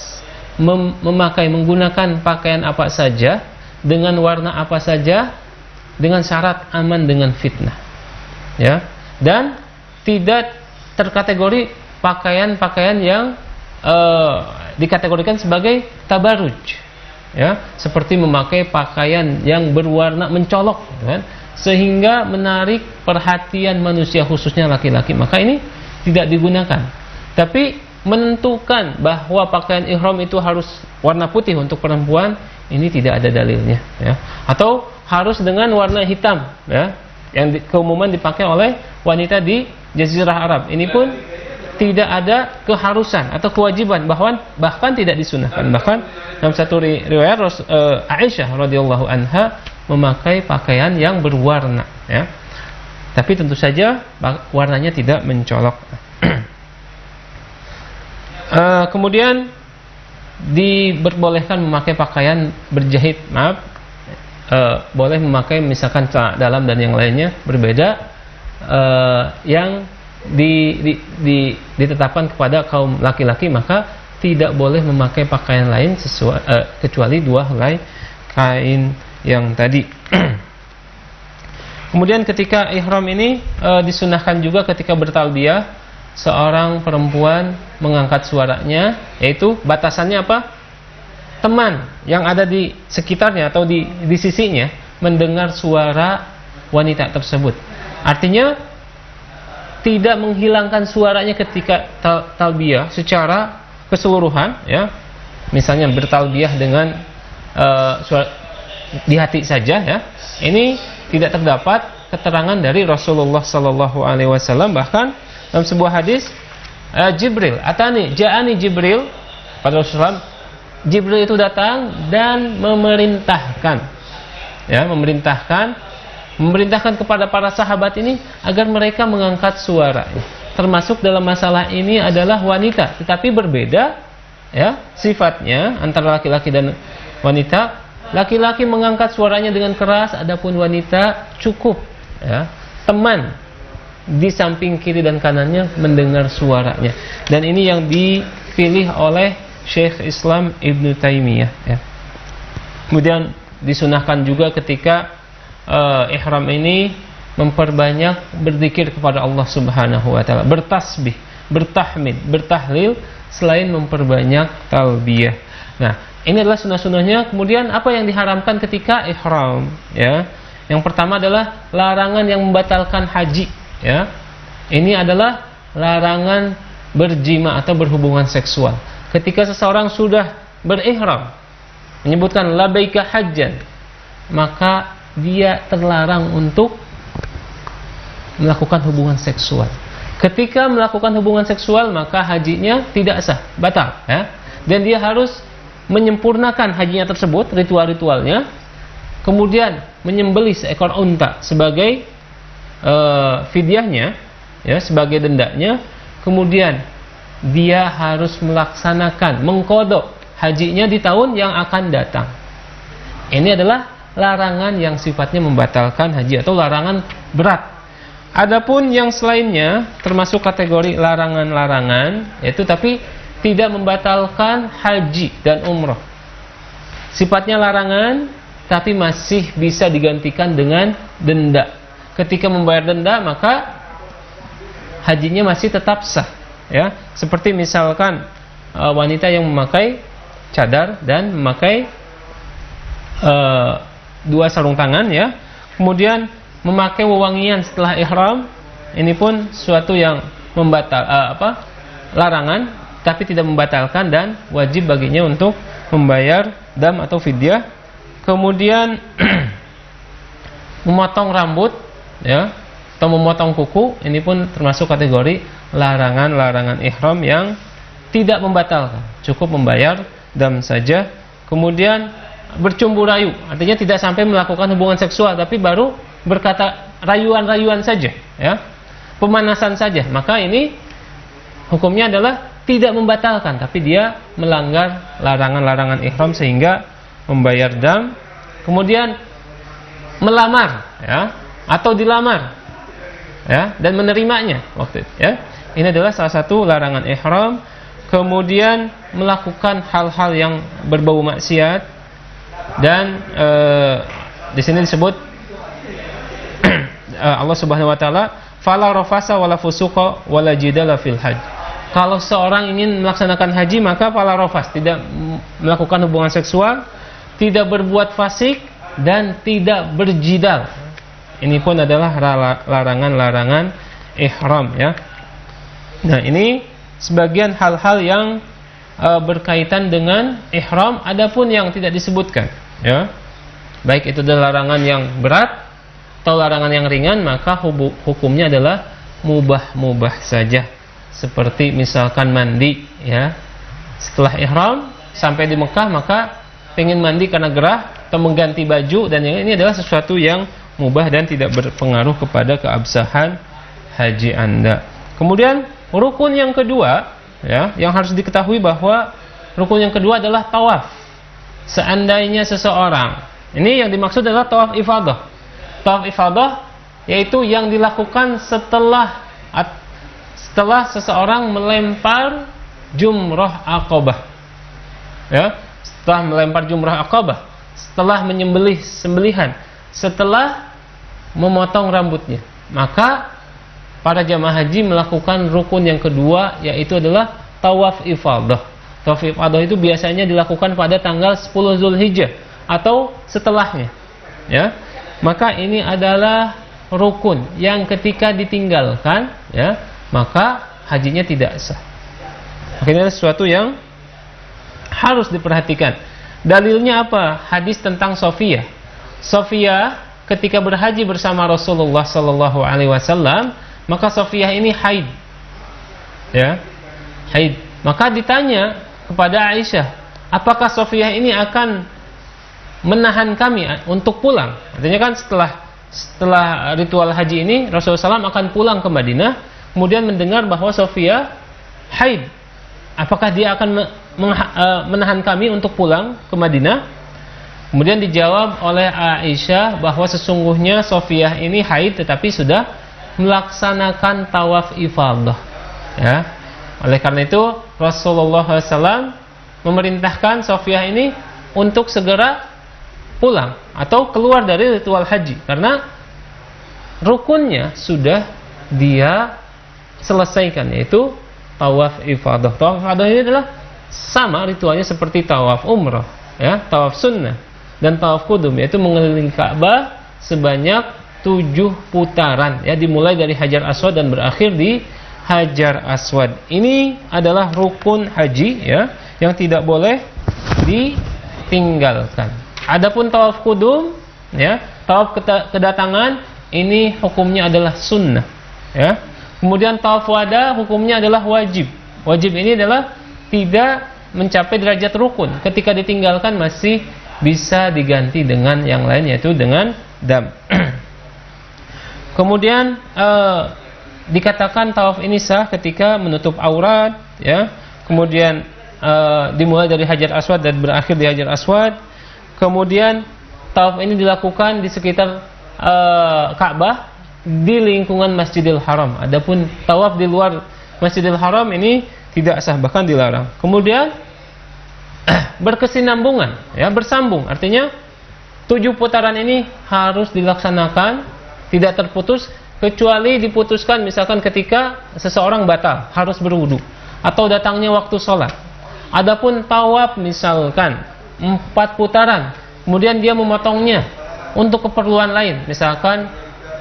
menggunakan pakaian apa saja dengan warna apa saja, dengan syarat aman dengan fitnah ya, dan tidak terkategori pakaian-pakaian yang dikategorikan sebagai tabarruj ya, seperti memakai pakaian yang berwarna mencolok kan, sehingga menarik perhatian manusia khususnya laki-laki, maka ini tidak digunakan. Tapi menentukan bahwa pakaian ihram itu harus warna putih untuk perempuan, ini tidak ada dalilnya ya. Atau harus dengan warna hitam ya, yang keumuman dipakai oleh wanita di Jazirah Arab. Ini pun tidak ada keharusan atau kewajiban, bahkan tidak disunahkan. Bahkan dalam satu riwayat Aisyah radhiyallahu anha memakai pakaian yang berwarna ya. Tapi tentu saja warnanya tidak mencolok. Kemudian diperbolehkan memakai pakaian berjahit, boleh memakai misalkan celana dalam dan yang lainnya berbeda, yang ditetapkan kepada kaum laki-laki, maka tidak boleh memakai pakaian lain kecuali 2 helai kain yang tadi. Kemudian ketika ihram ini disunahkan juga ketika bertalbiyah seorang perempuan mengangkat suaranya, yaitu batasannya apa? Teman yang ada di sekitarnya atau di sisinya mendengar suara wanita tersebut. Artinya tidak menghilangkan suaranya ketika talbiyah secara keseluruhan ya. Misalnya bertalbiyah dengan suara di hati saja ya. Ini tidak terdapat keterangan dari Rasulullah sallallahu alaihi wasallam. Bahkan dalam sebuah hadis, ja'ani Jibril, pada Rasulullah, Jibril itu datang dan memerintahkan kepada para sahabat ini agar mereka mengangkat suaranya. Termasuk dalam masalah ini adalah wanita, tetapi berbeda ya sifatnya antara laki-laki dan wanita. Laki-laki mengangkat suaranya dengan keras, adapun wanita cukup ya, teman di samping kiri dan kanannya mendengar suaranya. Dan ini yang dipilih oleh Syekh Islam Ibn Taimiyah ya. Kemudian disunahkan juga ketika ihram ini memperbanyak berzikir kepada Allah Subhanahu wa taala, bertasbih, bertahmid, bertahlil selain memperbanyak talbiyah. Nah, ini adalah sunnah-sunnahnya. Kemudian apa yang diharamkan ketika ihram, ya? Yang pertama adalah larangan yang membatalkan haji, ya. Ini adalah larangan berjima atau berhubungan seksual. Ketika seseorang sudah berihram, menyebutkan labaika hajjan, maka dia terlarang untuk melakukan hubungan seksual. Ketika melakukan hubungan seksual, maka hajinya tidak sah, batal, ya. Dan dia harus menyempurnakan hajinya tersebut, ritual-ritualnya, kemudian menyembelih seekor unta sebagai fidyahnya, ya, sebagai dendanya. Kemudian dia harus melaksanakan, mengqadha hajinya di tahun yang akan datang. Ini adalah larangan yang sifatnya membatalkan haji atau larangan berat. Adapun yang selainnya termasuk kategori larangan-larangan, yaitu tapi tidak membatalkan haji dan umroh. Sifatnya larangan tapi masih bisa digantikan dengan denda. Ketika membayar denda, maka hajinya masih tetap sah, ya. Seperti misalkan wanita yang memakai cadar dan memakai 2 sarung tangan, ya. Kemudian memakai wewangian setelah ihram, ini pun suatu yang larangan tapi tidak membatalkan dan wajib baginya untuk membayar dam atau fidyah. Kemudian memotong rambut, ya, atau memotong kuku, ini pun termasuk kategori larangan-larangan ihram yang tidak membatalkan, cukup membayar dam saja. Kemudian bercumbu rayu, artinya tidak sampai melakukan hubungan seksual tapi baru berkata rayuan-rayuan saja, ya, pemanasan saja, maka ini hukumnya adalah tidak membatalkan tapi dia melanggar larangan-larangan ihram sehingga membayar dam. Kemudian melamar, ya, atau dilamar, ya, dan menerimanya waktu itu, ya, ini adalah salah satu larangan ihram. Kemudian melakukan hal-hal yang berbau maksiat, dan di sini disebut Allah Subhanahu wa taala, fala rafasa wala fusuqa wala jidala fil hajj. Kalau seorang ingin melaksanakan haji, maka fala rafas, tidak melakukan hubungan seksual, tidak berbuat fasik, dan tidak berjidal. Ini pun adalah larangan-larangan ihram, ya. Nah, ini sebagian hal-hal yang berkaitan dengan ihram. Adapun yang tidak disebutkan, ya, baik itu adalah larangan yang berat atau larangan yang ringan, maka hukumnya adalah mubah-mubah saja. Seperti misalkan mandi, ya, setelah ihram sampai di Mekah maka ingin mandi karena gerah atau mengganti baju, dan ini adalah sesuatu yang mubah dan tidak berpengaruh kepada keabsahan haji Anda. Kemudian rukun yang kedua, ya, yang harus diketahui bahwa rukun yang kedua adalah tawaf. Seandainya seseorang, ini yang dimaksud adalah tawaf ifadah. Tawaf ifadah yaitu yang dilakukan setelah seseorang melempar jumrah aqabah, ya, setelah melempar jumrah aqabah, setelah menyembelih sembelihan, setelah memotong rambutnya, maka para jamaah haji melakukan rukun yang kedua, yaitu adalah tawaf ifadah. Tawaf ifadah itu biasanya dilakukan pada tanggal 10 Zulhijjah atau setelahnya, ya. Maka ini adalah rukun yang ketika ditinggalkan, ya, maka hajinya tidak sah. Ini adalah sesuatu yang harus diperhatikan. Dalilnya apa? Hadis tentang Sofiyah. Sofiyah ketika berhaji bersama Rasulullah sallallahu alaihi wasallam, maka Sofiyah ini haid, ya, haid. Maka ditanya kepada Aisyah, apakah Sofiyah ini akan menahan kami untuk pulang? Artinya kan setelah ritual haji ini Rasulullah SAW akan pulang ke Madinah, kemudian mendengar bahwa Sofiyah haid, apakah dia akan menahan kami untuk pulang ke Madinah? Kemudian dijawab oleh Aisyah bahwa sesungguhnya Sofiyah ini haid tetapi sudah melaksanakan tawaf ifadah, ya. Oleh karena itu Rasulullah SAW memerintahkan Sofiyah ini untuk segera pulang atau keluar dari ritual haji, karena rukunnya sudah dia selesaikan, yaitu tawaf ifadah. Tawaf ifadah ini adalah sama ritualnya seperti tawaf umrah, ya, tawaf sunnah dan tawaf kudum, yaitu mengelilingi Ka'bah sebanyak 7 putaran, ya, dimulai dari Hajar Aswad dan berakhir di Hajar Aswad. Ini adalah rukun haji, ya, yang tidak boleh ditinggalkan. Adapun tawaf kudum, ya, tawaf kedatangan, ini hukumnya adalah sunnah, ya. Kemudian tawaf wada hukumnya adalah wajib. Wajib ini adalah tidak mencapai derajat rukun. Ketika ditinggalkan masih bisa diganti dengan yang lain, yaitu dengan dam. Kemudian dikatakan tawaf ini sah ketika menutup aurat, ya. Kemudian dimulai dari Hajar Aswad dan berakhir di Hajar Aswad. Kemudian tawaf ini dilakukan di sekitar Ka'bah di lingkungan Masjidil Haram. Adapun tawaf di luar Masjidil Haram ini tidak sah, bahkan dilarang. Kemudian berkesinambungan, ya, bersambung. Artinya 7 putaran ini harus dilaksanakan, tidak terputus, kecuali diputuskan misalkan ketika seseorang batal, harus berwudu, atau datangnya waktu sholat. Adapun tawaf misalkan 4 putaran, kemudian dia memotongnya untuk keperluan lain, misalkan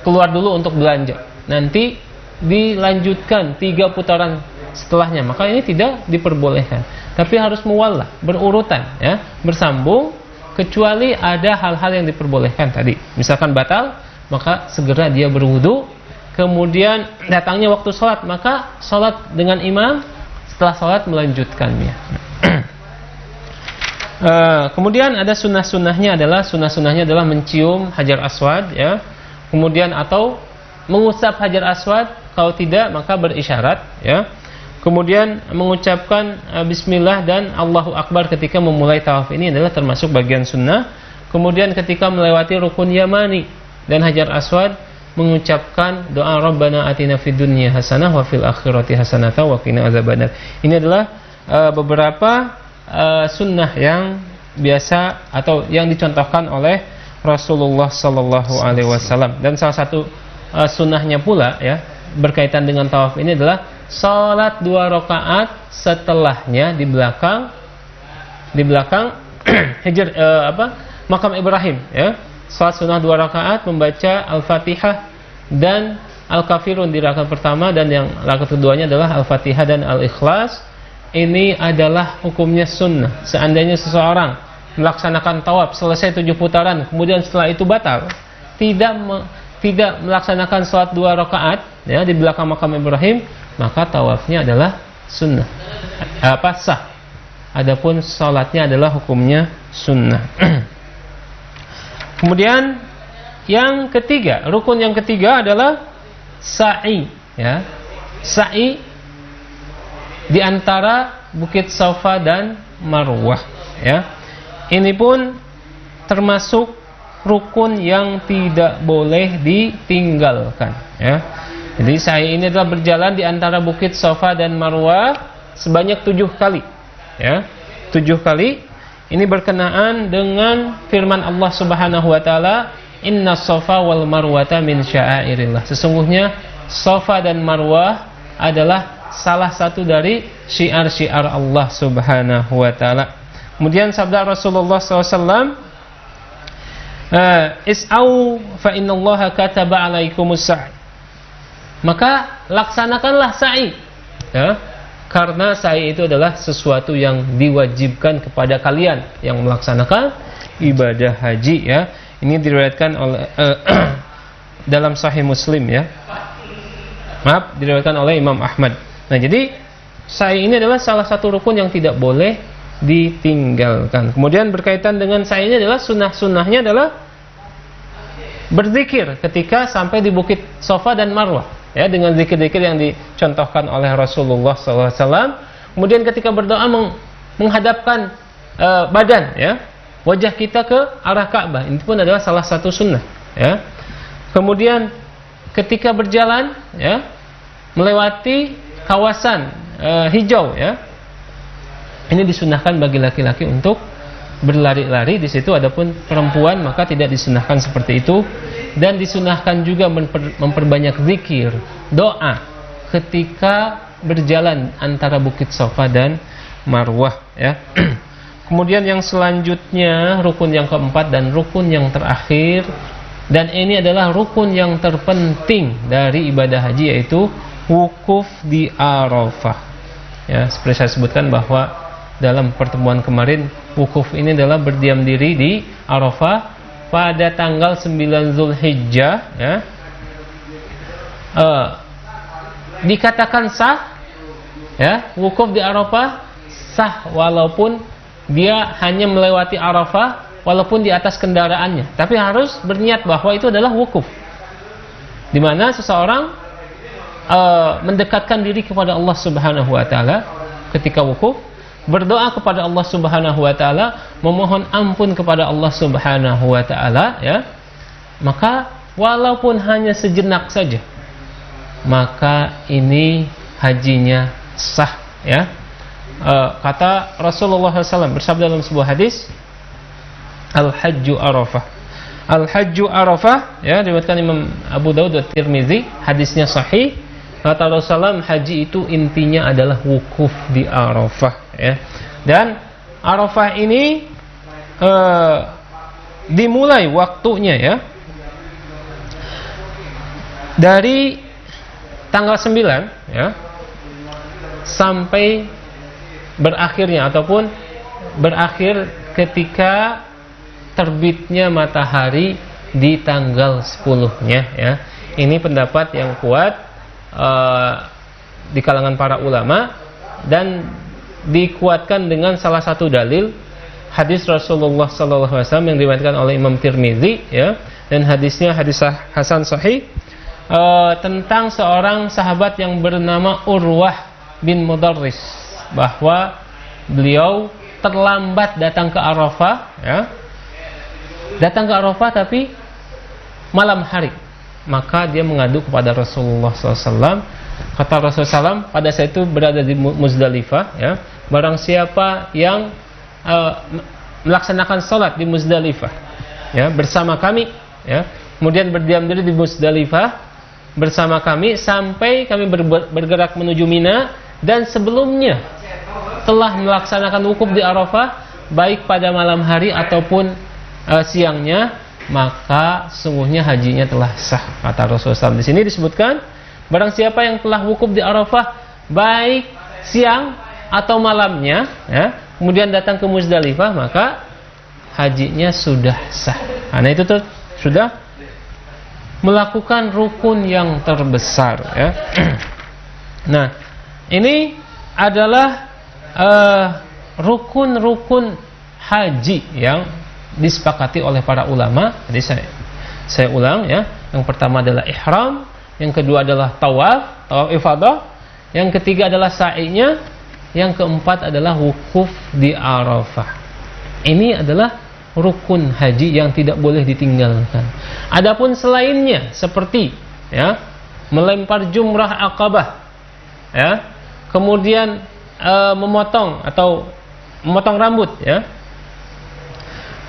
keluar dulu untuk belanja, nanti dilanjutkan 3 putaran setelahnya, maka ini tidak diperbolehkan. Tapi harus muwallah, berurutan, ya, bersambung, kecuali ada hal-hal yang diperbolehkan tadi. Misalkan batal, maka segera dia berwudu. Kemudian datangnya waktu sholat, maka sholat dengan imam, setelah sholat melanjutkannya. Kemudian ada sunnah-sunnahnya adalah mencium Hajar Aswad, ya. Kemudian atau mengusap Hajar Aswad, kalau tidak maka berisyarat, ya. Kemudian mengucapkan bismillah dan Allahu Akbar ketika memulai tawaf, ini adalah termasuk bagian sunnah. Kemudian ketika melewati rukun Yamani dan Hajar Aswad, mengucapkan doa Rabbana atina fid dunya hasanah wa fil akhirati hasanah wa qina azabannar. Ini adalah beberapa sunnah yang biasa atau yang dicontohkan oleh Rasulullah sallallahu alaihi wasallam. Dan salah satu sunnahnya pula, ya, berkaitan dengan tawaf ini adalah salat 2 rakaat setelahnya di belakang makam Ibrahim, ya. Salat sunnah 2 rakaat membaca Al-Fatihah dan Al-Kafirun di rakaat pertama, dan yang rakaat keduanya adalah Al-Fatihah dan Al-Ikhlas. Ini adalah hukumnya sunnah. Seandainya seseorang melaksanakan tawaf selesai 7 putaran, kemudian setelah itu batal, tidak melaksanakan salat 2 rakaat, ya, di belakang makam Ibrahim, maka tawafnya adalah sunnah, sah. Adapun salatnya adalah hukumnya sunnah. Kemudian yang ketiga, rukun yang ketiga adalah sa'i, ya. Sa'i di antara Bukit Safa dan Marwah, ya. Ini pun termasuk rukun yang tidak boleh ditinggalkan, ya. Jadi sa'i ini adalah berjalan di antara Bukit Safa dan Marwah sebanyak 7 kali, ya. 7 kali. Ini berkenaan dengan firman Allah Subhanahu wa taala, "Inna Safa wal Marwata min sya'airillah." Sesungguhnya Safa dan Marwah adalah salah satu dari syiar-syiar Allah Subhanahu wa taala. Kemudian sabda Rasulullah SAW, "Is'au fa innallaha kataba 'alaikumus sa'i." Maka laksanakanlah sa'i, ya. Karena sa'i itu adalah sesuatu yang diwajibkan kepada kalian yang melaksanakan ibadah haji, ya. Ini diriwayatkan oleh dalam Sahih Muslim, ya. Diriwayatkan oleh Imam Ahmad. Nah, jadi sa'i ini adalah salah satu rukun yang tidak boleh ditinggalkan. Kemudian berkaitan dengan sa'i ini adalah sunnah-sunnahnya adalah berzikir ketika sampai di Bukit Safa dan Marwah, ya, dengan zikir-zikir yang dicontohkan oleh Rasulullah SAW. Kemudian ketika berdoa menghadapkan badan, ya, wajah kita ke arah Ka'bah, ini pun adalah salah satu sunnah, ya. Kemudian ketika berjalan, ya, melewati kawasan hijau, ya, ini disunnahkan bagi laki-laki untuk berlari-lari di situ. Adapun perempuan maka tidak disunahkan seperti itu, dan disunahkan juga memperbanyak zikir, doa ketika berjalan antara Bukit Safa dan Marwah, ya. Kemudian yang selanjutnya rukun yang keempat dan rukun yang terakhir, dan ini adalah rukun yang terpenting dari ibadah haji, yaitu wukuf di Arafah. Ya, seperti saya sebutkan bahwa dalam pertemuan kemarin, wukuf ini adalah berdiam diri di Arafah pada tanggal 9 Zulhijjah, ya. Dikatakan sah, ya, wukuf di Arafah sah walaupun dia hanya melewati Arafah, walaupun di atas kendaraannya, tapi harus berniat bahwa itu adalah wukuf, di mana seseorang mendekatkan diri kepada Allah Subhanahu wa taala ketika wukuf, berdoa kepada Allah Subhanahu wa taala, memohon ampun kepada Allah Subhanahu wa taala, ya. Maka walaupun hanya sejenak saja, maka ini hajinya sah, ya. Kata Rasulullah SAW bersabda dalam sebuah hadis, Al-Hajju Arafah. Al-Hajju Arafah, ya, diriwayatkan Imam Abu Daud dan Tirmizi, hadisnya sahih. Kata Rasulullah, haji itu intinya adalah wukuf di Arafah, ya. Dan Arafah ini dimulai waktunya, ya, dari tanggal 9, ya, sampai berakhirnya ataupun berakhir ketika terbitnya matahari di tanggal 10-nya, ya. Ini pendapat yang kuat di kalangan para ulama, dan dikuatkan dengan salah satu dalil hadis Rasulullah SAW yang diriwayatkan oleh Imam Tirmizi, ya, dan hadisnya hadis hasan sahih, tentang seorang sahabat yang bernama Urwah bin Mudarris, bahwa beliau terlambat datang ke Arafah, ya, datang ke Arafah tapi malam hari. Maka dia mengadu kepada Rasulullah SAW. Kata Rasulullah SAW, pada saat itu berada di Muzdalifah, ya, barang siapa yang melaksanakan sholat di Muzdalifah, ya, bersama kami, ya, kemudian berdiam diri di Muzdalifah bersama kami sampai kami bergerak menuju Mina, dan sebelumnya telah melaksanakan wukuf di Arafah baik pada malam hari ataupun siangnya, maka sungguhnya hajinya telah sah. Kata Rasulullah SAW. Di sini disebutkan, barang siapa yang telah wukuf di Arafah baik siang atau malamnya, ya, kemudian datang ke Muzdalifah, maka hajinya sudah sah. Karena itu sudah melakukan rukun yang terbesar, ya. Nah, ini adalah rukun-rukun haji yang disepakati oleh para ulama. Jadi saya ulang, ya. Yang pertama adalah ihram, yang kedua adalah tawaf ifadah, yang ketiga adalah sa'inya, yang keempat adalah wukuf di Arafah. Ini adalah rukun haji yang tidak boleh ditinggalkan. Adapun selainnya seperti, ya, melempar jumrah Aqabah, ya, kemudian memotong rambut, ya,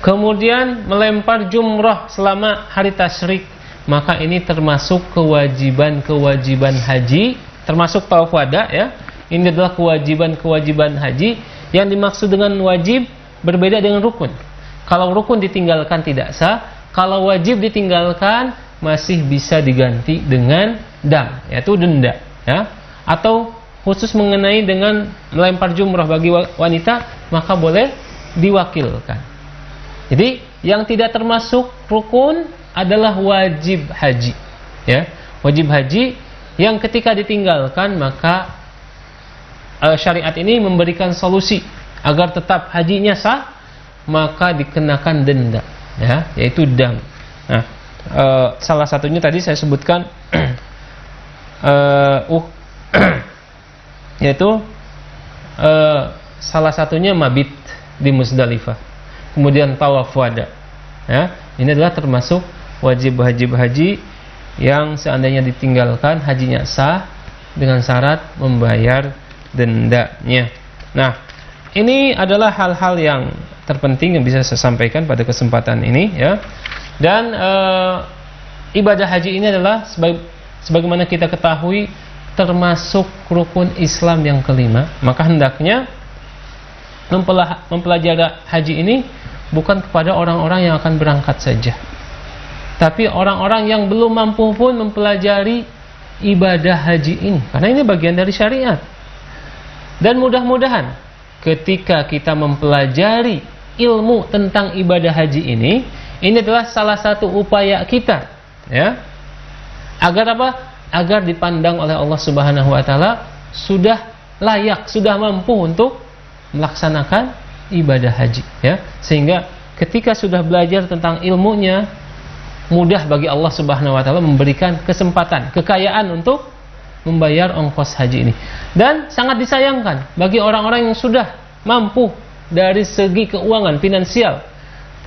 kemudian melempar jumrah selama hari tasyrik, maka ini termasuk kewajiban-kewajiban haji, termasuk tawaf wada, ya. Ini adalah kewajiban-kewajiban haji. Yang dimaksud dengan wajib berbeda dengan rukun. Kalau rukun ditinggalkan tidak sah, kalau wajib ditinggalkan masih bisa diganti dengan dam, yaitu denda, ya. Atau khusus mengenai dengan melempar jumrah bagi wanita, maka boleh diwakilkan. Jadi yang tidak termasuk rukun adalah wajib haji, ya. Wajib haji yang ketika ditinggalkan, maka syariat ini memberikan solusi agar tetap hajinya sah, maka dikenakan denda, ya, yaitu dam. Nah, salah satunya tadi saya sebutkan yaitu salah satunya mabit di Muzdalifah, kemudian tawaf wada, ya. Ini adalah termasuk wajib haji yang seandainya ditinggalkan hajinya sah dengan syarat membayar dendanya. Nah, ini adalah hal-hal yang terpenting yang bisa saya sampaikan pada kesempatan ini ya. Dan ibadah haji ini adalah sebagaimana kita ketahui termasuk rukun Islam yang kelima. Maka hendaknya mempelajari haji ini bukan kepada orang-orang yang akan berangkat saja, tapi orang-orang yang belum mampu pun mempelajari ibadah haji ini, karena ini bagian dari syariat. Dan mudah-mudahan ketika kita mempelajari ilmu tentang ibadah haji ini adalah salah satu upaya kita ya, agar apa? Agar dipandang oleh Allah Subhanahu wa taala sudah layak, sudah mampu untuk melaksanakan ibadah haji ya. Sehingga ketika sudah belajar tentang ilmunya, mudah bagi Allah Subhanahu wa taala memberikan kesempatan, kekayaan untuk membayar ongkos haji ini. Dan sangat disayangkan bagi orang-orang yang sudah mampu dari segi keuangan finansial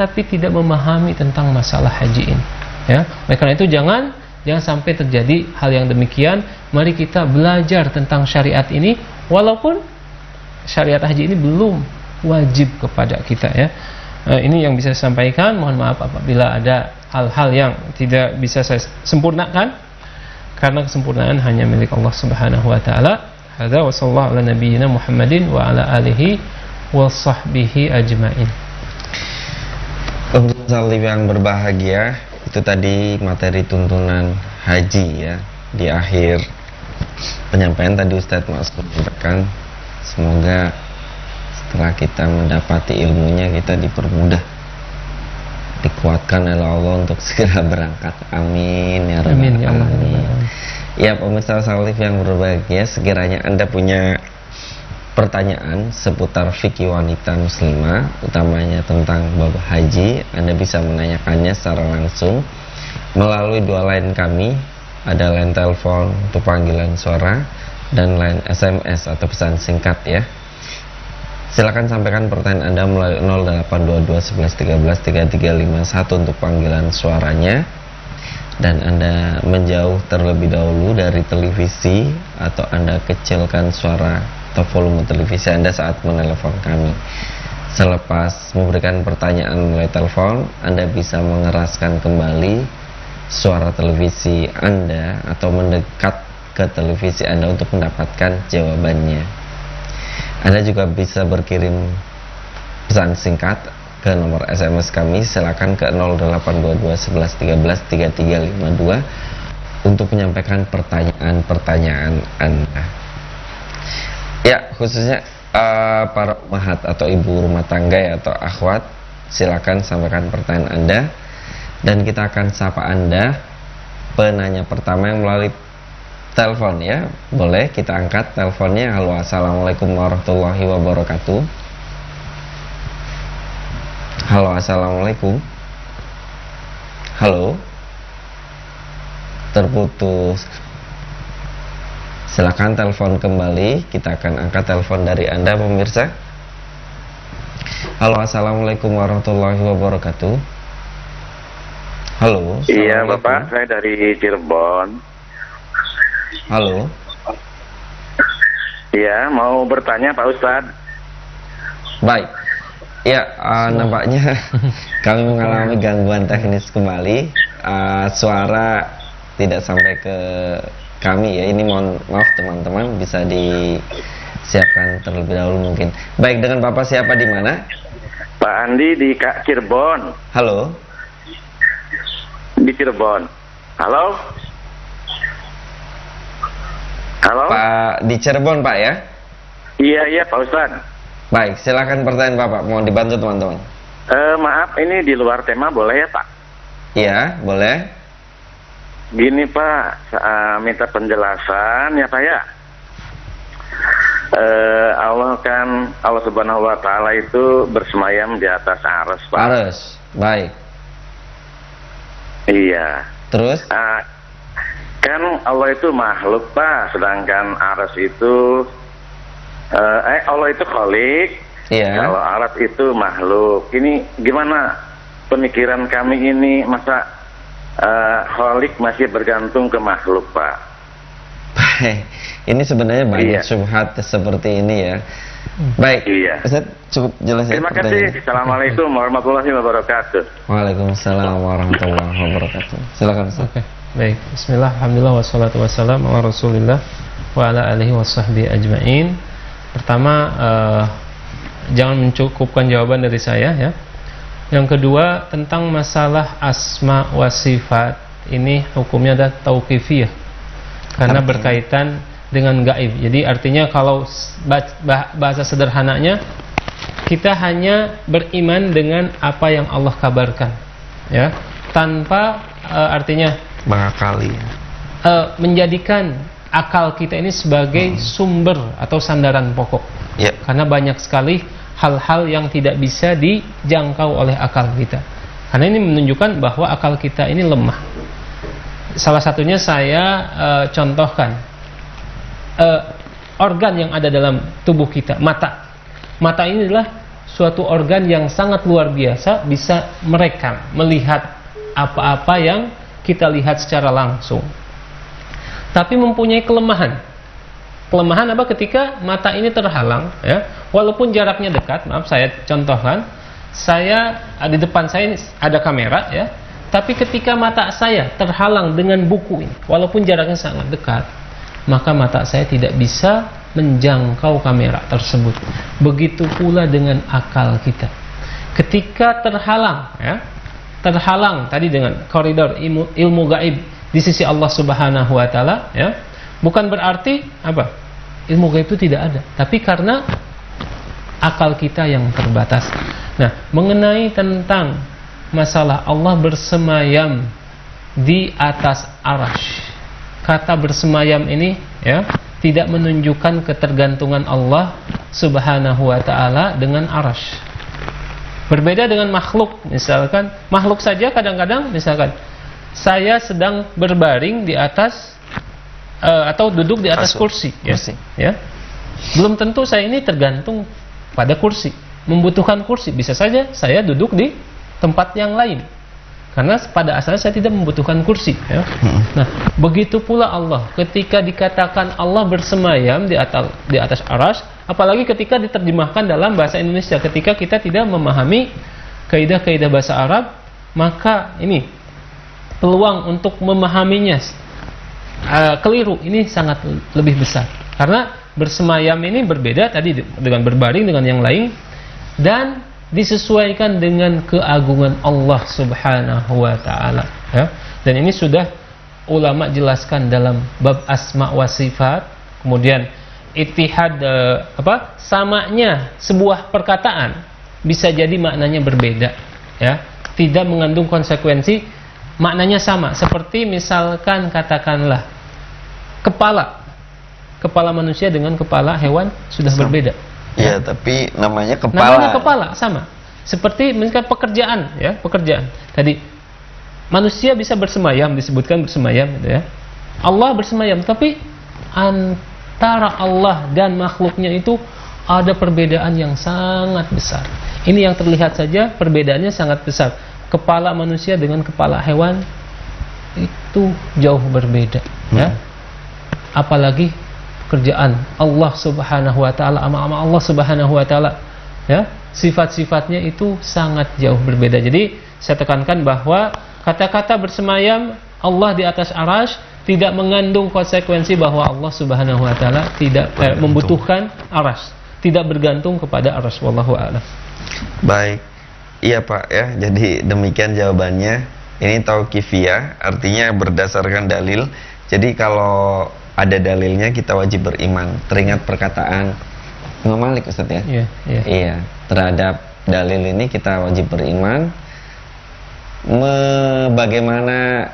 tapi tidak memahami tentang masalah haji ini ya. Oleh karena itu jangan sampai terjadi hal yang demikian. Mari kita belajar tentang syariat ini, walaupun syariat haji ini belum wajib kepada kita ya. Ini yang bisa saya sampaikan. Mohon maaf apabila ada hal-hal yang tidak bisa saya sempurnakan, karena kesempurnaan hanya milik Allah Subhanahu wa taala. Hadza wa sallallahu ala nabiyyina Muhammadin wa ala alihi wa sahbihi ajmain. Untuk salib yang berbahagia, itu tadi materi tuntunan haji ya. Di akhir penyampaian tadi Ustadz Mas menyampaikan, semoga setelah kita mendapati ilmunya kita dipermudah, dikuatkan oleh Allah untuk segera berangkat. Amin ya rabbal Amin ya Allah. alamin. Ya pemirsa salib yang berbahagia, sekiranya Anda punya pertanyaan seputar fikih wanita muslimah, utamanya tentang bab haji, Anda bisa menanyakannya secara langsung melalui dua line kami. Ada line telepon untuk panggilan suara dan line SMS atau pesan singkat ya. Silakan sampaikan pertanyaan Anda melalui 0822 11 13 3351 untuk panggilan suaranya. Dan Anda menjauh terlebih dahulu dari televisi atau Anda kecilkan suara atau volume televisi Anda saat menelepon kami. Selepas memberikan pertanyaan melalui telepon, Anda bisa mengeraskan kembali suara televisi Anda atau mendekat ke televisi Anda untuk mendapatkan jawabannya. Anda juga bisa berkirim pesan singkat ke nomor SMS kami. Silakan ke 0822 11 13 3352 untuk menyampaikan pertanyaan-pertanyaan Anda. Ya, khususnya para ummahat atau ibu rumah tangga ya, atau akhwat, silakan sampaikan pertanyaan Anda dan kita akan sapa Anda penanya pertama yang melalui telepon ya. Boleh kita angkat teleponnya. Halo, assalamualaikum warahmatullahi wabarakatuh. Halo, assalamualaikum. Halo, terputus. Silakan telepon kembali, kita akan angkat telepon dari Anda pemirsa. Halo, assalamualaikum warahmatullahi wabarakatuh. Halo. Iya Bapak, saya dari Cirebon. Halo. Iya, mau bertanya Pak Ustadz. Baik. Ya, nampaknya kami mengalami gangguan teknis kembali. Suara tidak sampai ke kami ya. Ini mohon maaf teman-teman, bisa disiapkan terlebih dahulu mungkin. Baik, dengan Bapak siapa di mana? Pak Andi di Cirebon. Halo. Di Cirebon. Halo. Halo. Pak di Cirebon Pak ya? Iya Pak Ustadz. Baik, silakan pertanyaan Bapak. Mohon dibantu teman-teman. Maaf, ini di luar tema boleh ya Pak? Iya, boleh. Gini Pak, minta penjelasan ya Pak ya. Allah Subhanahu wa taala itu bersemayam di atas arsy Pak. Arsy. Baik. Iya. Terus? Kan Allah itu makhluk Pak, sedangkan arsy itu Allah itu khalik. Iya. Kalau arsy itu makhluk. Ini gimana pemikiran kami ini, masa khalik masih bergantung ke makhluk Pak? Baik, ini sebenarnya banyak syubhat seperti ini ya. Baik, Ustaz, cukup jelas ya. Terima kasih. Assalamualaikum warahmatullahi wabarakatuh. Waalaikumsalam warahmatullahi wabarakatuh. Silakan Ustaz. Oke, baik. Bismillah, alhamdulillah, wassalatu wassalamu ala rasulillah wa ala alihi wasahbihi ajma'in. Pertama, jangan mencukupkan jawaban dari saya ya. Yang kedua, tentang masalah asma wa sifat, ini hukumnya adalah tauqifiyah karena berkaitan dengan gaib. Jadi artinya kalau bahasa sederhananya, kita hanya beriman dengan apa yang Allah kabarkan ya, tanpa artinya mengakali, menjadikan akal kita ini sebagai sumber atau sandaran pokok ya. Karena banyak sekali hal-hal yang tidak bisa dijangkau oleh akal kita, karena ini menunjukkan bahwa akal kita ini lemah. Salah satunya saya contohkan organ yang ada dalam tubuh kita, mata. Mata ini adalah suatu organ yang sangat luar biasa, bisa merekam, melihat apa-apa yang kita lihat secara langsung. Tapi mempunyai kelemahan. Kelemahan apa? Ketika mata ini terhalang ya, walaupun jaraknya dekat, maaf saya contohkan, saya di depan saya ini ada kamera ya, tapi ketika mata saya terhalang dengan buku ini, walaupun jaraknya sangat dekat, maka mata saya tidak bisa menjangkau kamera tersebut. Begitu pula dengan akal kita. Ketika terhalang ya, terhalang tadi dengan koridor ilmu gaib di sisi Allah Subhanahu wa taala ya, bukan berarti apa? Ilmu gaib itu tidak ada, tapi karena akal kita yang terbatas. Nah, mengenai tentang masalah Allah bersemayam di atas arasy, kata bersemayam ini ya tidak menunjukkan ketergantungan Allah Subhanahu wa taala dengan arasy. Berbeda dengan makhluk, misalkan makhluk saja kadang-kadang misalkan saya sedang berbaring di atas atau duduk di atas kursi ya. Belum tentu saya ini tergantung pada kursi, membutuhkan kursi. Bisa saja saya duduk di tempat yang lain, karena pada asalnya saya tidak membutuhkan kursi ya. Nah, begitu pula Allah, ketika dikatakan Allah bersemayam di atas arasy, apalagi ketika diterjemahkan dalam bahasa Indonesia, ketika kita tidak memahami kaidah-kaidah bahasa Arab, maka ini peluang untuk memahaminya keliru ini sangat lebih besar. Karena bersemayam ini berbeda tadi dengan berbaring dengan yang lain, dan disesuaikan dengan keagungan Allah Subhanahu wa taala ya. Dan ini sudah ulama jelaskan dalam bab asma wa sifat. Kemudian ittihad samanya sebuah perkataan bisa jadi maknanya berbeda ya, tidak mengandung konsekuensi, maknanya sama. Seperti misalkan katakanlah kepala manusia dengan kepala hewan sudah berbeda. Ya, tapi namanya kepala. Namanya kepala sama. Seperti misalkan pekerjaan ya, pekerjaan. Tadi manusia bisa bersemayam, disebutkan bersemayam gitu ya. Allah bersemayam, tapi antara Allah dan makhluknya itu ada perbedaan yang sangat besar. Ini yang terlihat saja perbedaannya sangat besar. Kepala manusia dengan kepala hewan itu jauh berbeda ya. Apalagi pekerjaan Allah Subhanahu wa taala, ama Allah Subhanahu wa taala ya, sifat-sifatnya itu sangat jauh berbeda. Jadi saya tekankan bahwa kata-kata bersemayam Allah di atas arasy tidak mengandung konsekuensi bahwa Allah Subhanahu wa taala tidak membutuhkan arasy, tidak bergantung kepada arasy. Wallahu a'lam. Baik. Iya Pak ya, jadi demikian jawabannya. Ini tauqifiyah, artinya berdasarkan dalil. Jadi kalau ada dalilnya kita wajib beriman. Teringat perkataan Imam Malik Ustaz ya? Iya, terhadap dalil ini kita wajib beriman. Bagaimana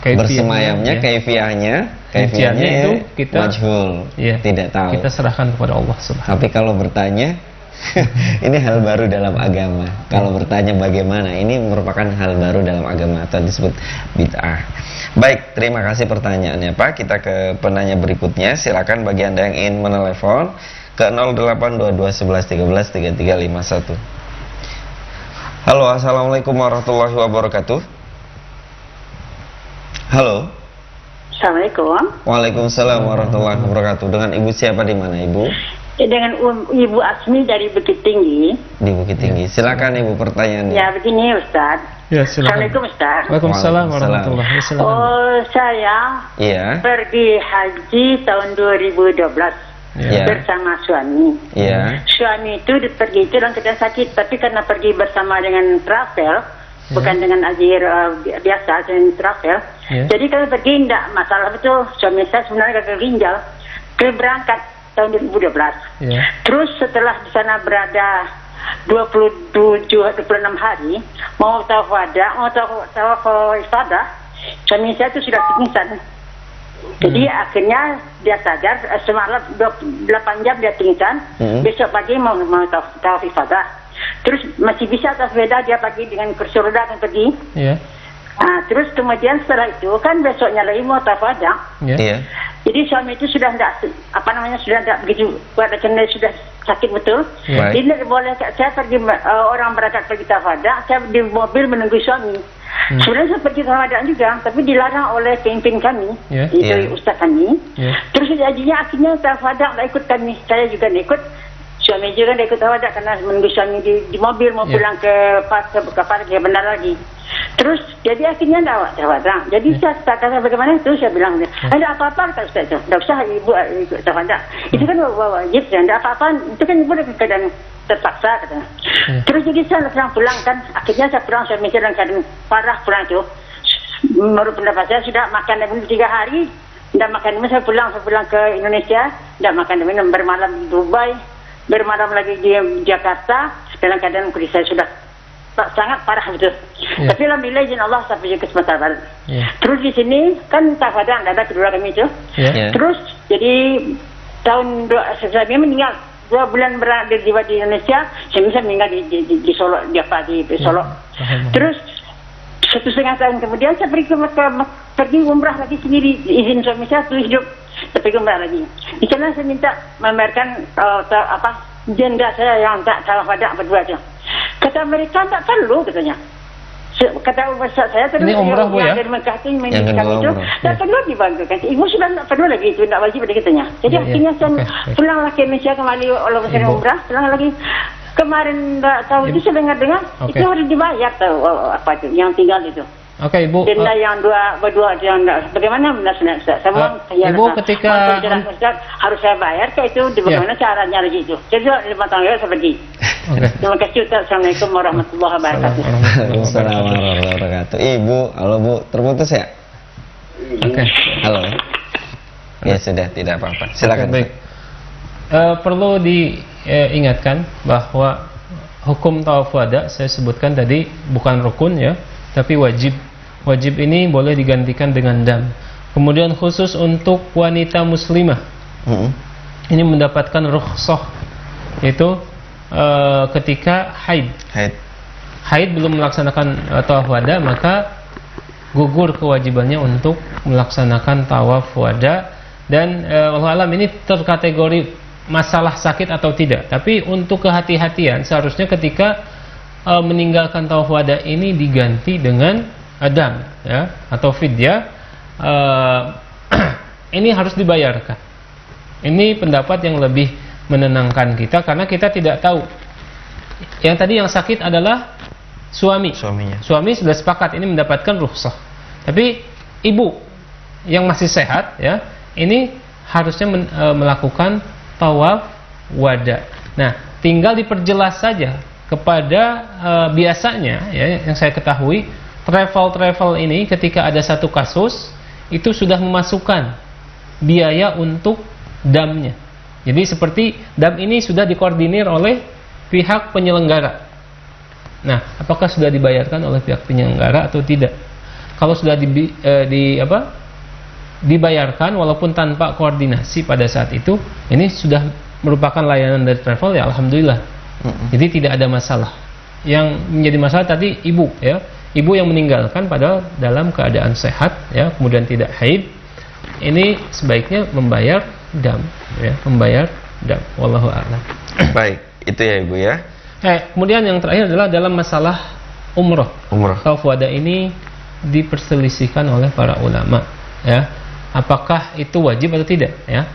bersemayamnya, kaifiyahnya itu kita majhul, tidak tahu. Kita serahkan kepada Allah Subhanahu. Tapi kalau bertanya ini hal baru dalam agama. Kalau bertanya bagaimana, ini merupakan hal baru dalam agama atau disebut bid'ah. Baik, terima kasih pertanyaannya Pak. Kita ke penanya berikutnya. Silakan bagi Anda yang ingin menelepon ke 082211133351. Halo, assalamualaikum warahmatullahi wabarakatuh. Halo. Assalamualaikum. Waalaikumsalam warahmatullahi wabarakatuh. Dengan Ibu siapa di mana, Ibu? Dengan Ibu Asmi dari Bukit Tinggi. Di Bukit Tinggi. Silakan Ibu pertanyaannya. Ya, begini Ustaz. Ya, silakan. Assalamualaikum Ustaz. Waalaikumsalam warahmatullahi wabarakatuh. Oh, saya Iya. pergi haji tahun 2012 Iya. bersama suami. Iya. Suami itu pergi itu dalam keadaan sakit, tapi karena pergi bersama dengan travel, bukan dengan haji biasa, dengan travel. Ya. Jadi kalau pergi tidak masalah betul. Suami saya sebenarnya gagal ginjal, berangkat tahun 2012. Ya. Terus setelah di sana berada 26 hari, mau tawaf wada, mau tawaf ifadah, suami saya itu sudah pingsan. Jadi akhirnya dia sadar, semalam 8 jam dia pingsan, besok pagi mau tawaf ifadah. Terus masih bisa tawaf wada, dia pagi dengan kursi roda akan pergi. Ya. Nah, terus kemudian setelah itu kan besoknya lagi mau tawaf wada. Ya. Iya. Jadi suami itu sudah tidak sudah tidak begitu kuat, karena sudah sakit betul. Baik. Jadi tidak boleh saya pergi orang berangkat pergi tawaf-wada, saya di mobil menunggu suami. Sebenarnya saya pergi tawaf-wada juga, tapi dilarang oleh pemimpin kami, itu ustaz kami. Terus jadinya akhirnya tawaf-wada tidak ikut kami, saya juga tidak ikut. Suami juga tidak ikut tawaf-wada karena menunggu suami di mobil mau pulang ke bandara lagi. Terus jadi akhirnya tawaf-wada. Jadi saya kata bagaimana itu, saya bilang ada apa-apa kata ustaz itu, tidak usah ibu ikut tawaf-wada. Itu kan wajib, tidak apa-apa. Itu kan ibu dalam keadaan terpaksa katanya. Terus jadi saya pulang kan, akhirnya saya pulang, suami saya dalam keadaan parah pulang itu. Menurut pendapat saya sudah makan dan minum 3 hari, tidak makan minum. Saya pulang ke Indonesia, tidak makan dan minum, bermalam di Dubai, bermalam lagi di Jakarta, dalam keadaan kondisi saya sudah sangat parah betul. Tapi alhamdulillah izin Allah sampai ke Sumatera Barat. Terus di sini kan tawaf-wada ada kedua kami itu. Terus jadi tahun saya meninggal 2 bulan berada di Indonesia, saya meninggal di Solo, di Solo. Terus 1,5 tahun kemudian saya pergi umrah lagi sendiri, izin suami saya tuh hidup, saya pergi umrah lagi. Di sana saya minta membayarkan janda saya yang tak tawaf-wada berdua itu. Kata mereka tak perlu katanya. Kata ustaz saya terus ini umrah Bu ya? Dari Mekah itu kami itu tak perlu dibantukan. Ibu sudah tak perlu lagi itu, tidak wajib pada katanya. Jadi akhirnya saya pulang lagi ke Indonesia kembali oleh Mesir umrah, pulang lagi. Kemarin tak tahu itu saya dengar itu harus dibayar tahu apa itu yang tinggal itu. Oke Ibu. Denda yang berdua yang bagaimana benar semua Ibu ketika harus saya bayar ke itu bagaimana caranya lagi itu. Jadi 5 tahun lalu saya pergi. Terima kasih Ustaz. Assalamualaikum warahmatullahi wabarakatuh. Waalaikumsalam warahmatullahi wabarakatuh. Ibu, halo Bu, terputus ya? Oke. Halo. Ya sudah, tidak apa-apa. Silakan. Baik. Perlu diingatkan bahwa hukum tawaf wada saya sebutkan tadi bukan rukun ya, tapi wajib. Wajib ini boleh digantikan dengan dam. Kemudian khusus untuk wanita muslimah, ini mendapatkan rukhsah, yaitu ketika haid belum melaksanakan tawaf wada, maka gugur kewajibannya untuk melaksanakan tawaf wada. Dan wallahu alam ini terkategori masalah sakit atau tidak. Tapi untuk kehati-hatian seharusnya ketika meninggalkan tawaf wada ini diganti dengan adam ya, atau fidyah. Ini harus dibayarkan. Ini pendapat yang lebih menenangkan kita karena kita tidak tahu. Yang tadi yang sakit adalah suaminya. Suami sudah sepakat ini mendapatkan rukhsah. Tapi ibu yang masih sehat ya, ini harusnya melakukan tawaf wada. Nah, tinggal diperjelas saja kepada biasanya ya, yang saya ketahui travel ini ketika ada satu kasus itu sudah memasukkan biaya untuk damnya. Jadi seperti dam ini sudah dikoordinir oleh pihak penyelenggara. Nah, apakah sudah dibayarkan oleh pihak penyelenggara atau tidak? Kalau sudah dibayarkan walaupun tanpa koordinasi pada saat itu, ini sudah merupakan layanan dari travel ya, alhamdulillah. Jadi tidak ada masalah. Yang menjadi masalah tadi ibu ya, ibu yang meninggalkan padahal dalam keadaan sehat ya, kemudian tidak haid, ini sebaiknya membayar dam ya, membayar dam. Wallahu a'lam. Baik, itu ya Ibu ya. Kemudian yang terakhir adalah dalam masalah umroh. Tawaf wada ini diperselisihkan oleh para ulama ya. apakah itu wajib atau tidak ya.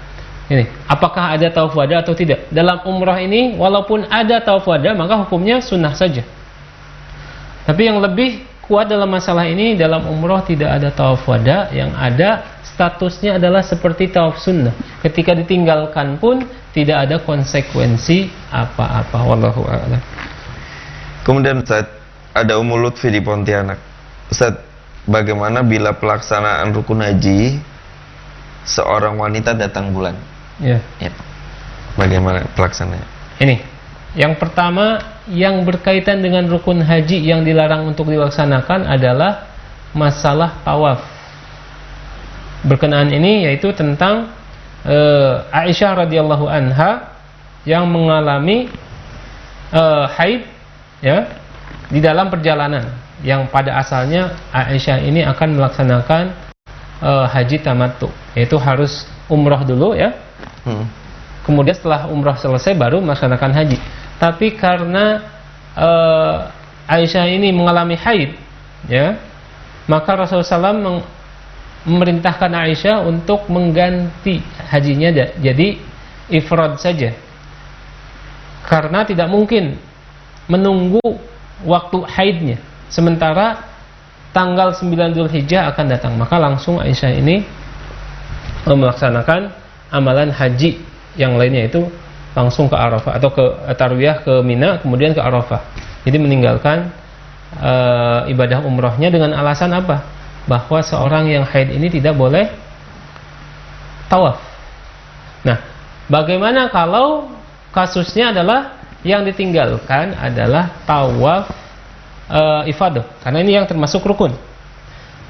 Ini, apakah ada tawaf wada atau tidak? Dalam umrah ini walaupun ada tawaf wada maka hukumnya sunnah saja. Tapi yang lebih kuat dalam masalah ini, dalam umrah tidak ada tawaf wada, yang ada statusnya adalah seperti tawaf sunnah. Ketika ditinggalkan pun tidak ada konsekuensi apa-apa. Wallahu a'lam. Kemudian Ustaz, ada Ummul Lutfi di Pontianak. Ustaz, bagaimana bila pelaksanaan rukun haji seorang wanita datang bulan? Ya. Bagaimana pelaksananya? Ini, yang pertama yang berkaitan dengan rukun haji yang dilarang untuk dilaksanakan adalah masalah tawaf. Berkenaan ini yaitu tentang Aisyah radhiyallahu anha yang mengalami haid ya di dalam perjalanan, yang pada asalnya Aisyah ini akan melaksanakan haji tamattu, yaitu harus umrah dulu ya. Kemudian setelah umrah selesai baru melaksanakan haji. Tapi karena Aisyah ini mengalami haid ya, maka Rasulullah SAW memerintahkan Aisyah untuk mengganti hajinya jadi ifrad saja, karena tidak mungkin menunggu waktu haidnya, sementara tanggal 9 Dzulhijjah akan datang. Maka langsung Aisyah ini melaksanakan amalan haji yang lainnya, itu langsung ke Arafah atau ke tarwiyah ke Mina, kemudian ke Arafah. Jadi meninggalkan ibadah umrohnya dengan alasan apa? Bahwa seorang yang haid ini tidak boleh tawaf. Nah, bagaimana kalau kasusnya adalah yang ditinggalkan adalah tawaf ifadah, karena ini yang termasuk rukun?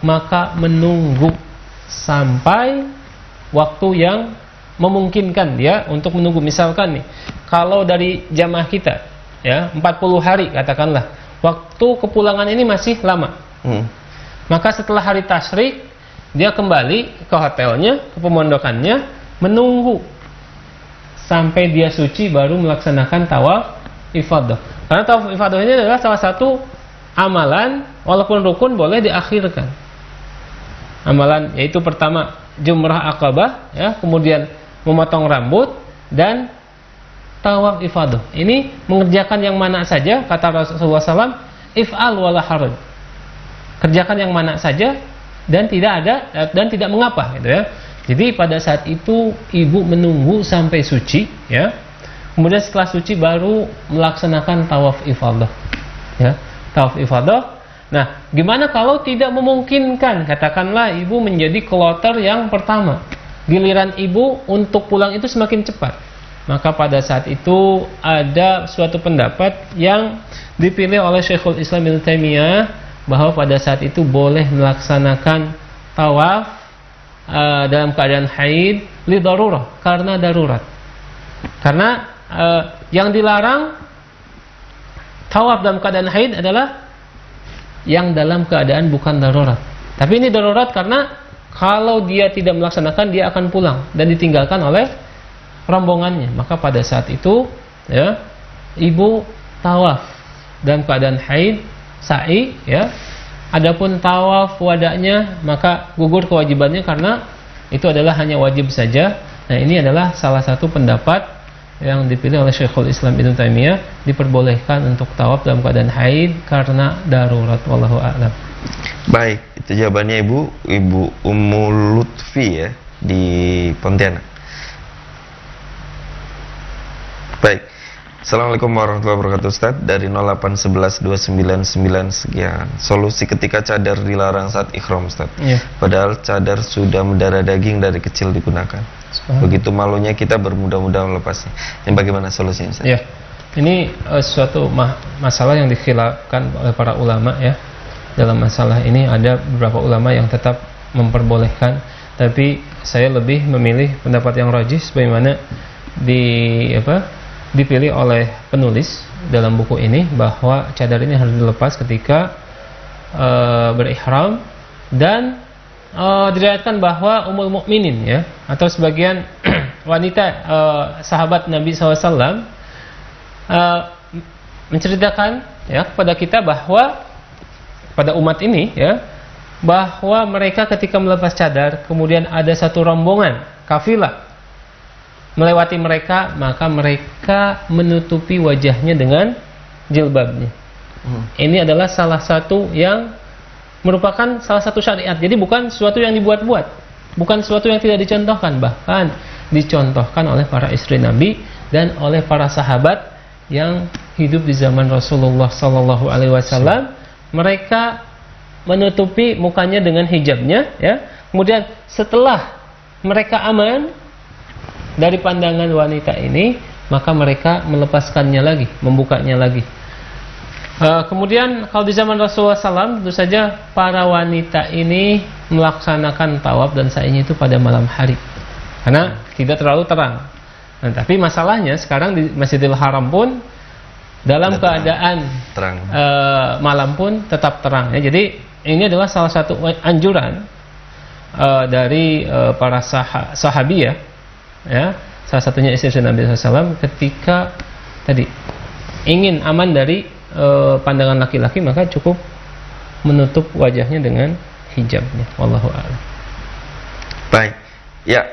Maka menunggu sampai waktu yang memungkinkan dia untuk menunggu. Misalkan nih, kalau dari jamaah kita ya 40 hari katakanlah, waktu kepulangan ini masih lama. Maka setelah hari tasyrik dia kembali ke hotelnya, ke pemondokannya, menunggu sampai dia suci baru melaksanakan tawaf ifadah. Karena tawaf ifadah ini adalah salah satu amalan, walaupun rukun boleh diakhirkan. Amalan yaitu pertama jumrah Aqabah ya, kemudian memotong rambut dan tawaf ifadah. Ini mengerjakan yang mana saja, kata Rasulullah SAW, if'al wala haraj. Kerjakan yang mana saja dan tidak mengapa gitu ya. Jadi pada saat itu ibu menunggu sampai suci ya. Kemudian setelah suci baru melaksanakan tawaf ifadah. Ya, tawaf ifadah. Nah, gimana kalau tidak memungkinkan? Katakanlah ibu menjadi kloter yang pertama. Giliran ibu untuk pulang itu semakin cepat. Maka pada saat itu ada suatu pendapat yang dipilih oleh Syekhul Islam Ibnu Taimiyah, bahwa pada saat itu boleh melaksanakan tawaf dalam keadaan haid li darurah, karena darurat. Karena yang dilarang tawaf dalam keadaan haid adalah yang dalam keadaan bukan darurat. Tapi ini darurat karena kalau dia tidak melaksanakan dia akan pulang dan ditinggalkan oleh rombongannya. Maka pada saat itu ya, ibu tawaf dalam keadaan haid, sa'i ya. Adapun tawaf wada'nya maka gugur kewajibannya karena itu adalah hanya wajib saja. Nah, ini adalah salah satu pendapat yang dipilih oleh Syekhul Islam Ibnu Taimiyah, diperbolehkan untuk tawaf dalam keadaan haid karena darurat. Wallahu a'lam. Baik, itu jawabannya Ibu Ummul Lutfi ya di Pontianak. Baik. Assalamualaikum warahmatullahi wabarakatuh. Ustaz, dari 0811299 sekian. Solusi ketika cadar dilarang saat ihram, Ustaz. Ya. Padahal cadar sudah mendarah daging dari kecil digunakan. Begitu malunya kita bermudah-mudah melepasnya. Ini bagaimana solusinya, Ustaz? Ya. Ini suatu masalah yang dikhilafkan oleh para ulama ya. Dalam masalah ini ada beberapa ulama yang tetap memperbolehkan, tapi saya lebih memilih pendapat yang rajih sebagaimana dipilih oleh penulis dalam buku ini, bahwa cadar ini harus dilepas ketika berihram. Dan diriwayatkan bahwa Ummul Mukminin ya, atau sebagian wanita sahabat Nabi SAW menceritakan ya kepada kita bahwa pada umat ini ya, bahwa mereka ketika melepas cadar, kemudian ada satu rombongan kafilah melewati mereka, maka mereka menutupi wajahnya dengan jilbabnya. Ini adalah salah satu yang merupakan salah satu syariat. Jadi bukan sesuatu yang dibuat-buat, bukan sesuatu yang tidak dicontohkan, bahkan dicontohkan oleh para istri Nabi dan oleh para sahabat yang hidup di zaman Rasulullah SAW. Mereka menutupi mukanya dengan hijabnya, ya. Kemudian setelah mereka aman dari pandangan wanita ini, maka mereka melepaskannya lagi, membukanya lagi. Kemudian kalau di zaman Rasulullah SAW, tentu saja para wanita ini melaksanakan tawaf dan sa'inya itu pada malam hari, karena tidak terlalu terang. Nah, tapi masalahnya sekarang di Masjidil Haram pun dalam keadaan terang. Malam pun tetap terang, ya. Jadi ini adalah salah satu anjuran dari para sahabiyah, ya. Salah satunya istri Nabi SAW ketika tadi ingin aman dari pandangan laki-laki, maka cukup menutup wajahnya dengan hijabnya. Wallahu a'lam. Baik, ya.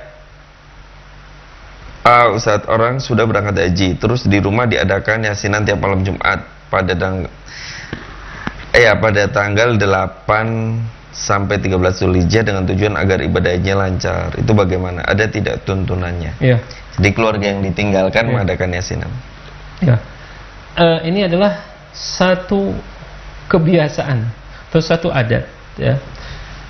Ustaz, orang sudah berangkat haji, terus di rumah diadakan yasinan tiap malam Jumat pada tanggal 8 sampai 13 Zulhijjah dengan tujuan agar ibadahnya lancar. Itu bagaimana? Ada tidak tuntunannya? Iya. Jadi keluarga yang ditinggalkan mengadakan yasinan. Ya. Ini adalah satu kebiasaan atau satu adat, ya.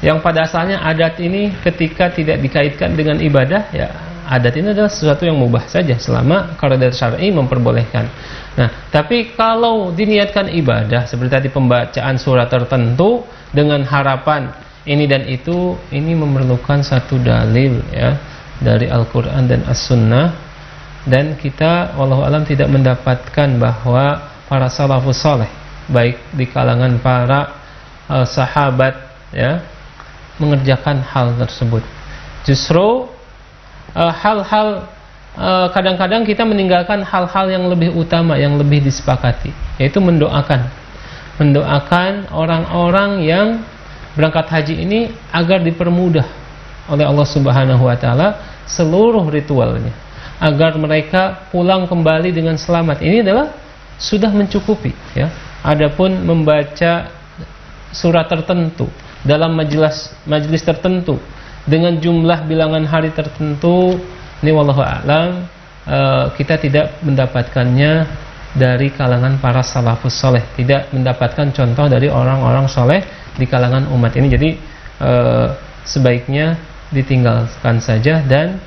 Yang pada asalnya adat ini ketika tidak dikaitkan dengan ibadah, ya, adat ini adalah sesuatu yang mubah saja selama qadar syar'i memperbolehkan. Nah, tapi kalau diniatkan ibadah seperti tadi pembacaan surah tertentu dengan harapan ini dan itu, ini memerlukan satu dalil, ya, dari Al-Qur'an dan As-Sunnah, dan kita wallahu alam tidak mendapatkan bahwa para salafus saleh baik di kalangan para sahabat, ya, mengerjakan hal tersebut. Justru hal-hal kadang-kadang kita meninggalkan hal-hal yang lebih utama, yang lebih disepakati, yaitu mendoakan orang-orang yang berangkat haji ini agar dipermudah oleh Allah Subhanahu wa taala seluruh ritualnya, agar mereka pulang kembali dengan selamat. Ini adalah sudah mencukupi, ya. Adapun membaca surah tertentu dalam majelis tertentu dengan jumlah bilangan hari tertentu, ini wallahu a'lam, kita tidak mendapatkannya dari kalangan para salafus saleh, tidak mendapatkan contoh dari orang-orang saleh di kalangan umat ini. Jadi sebaiknya ditinggalkan saja dan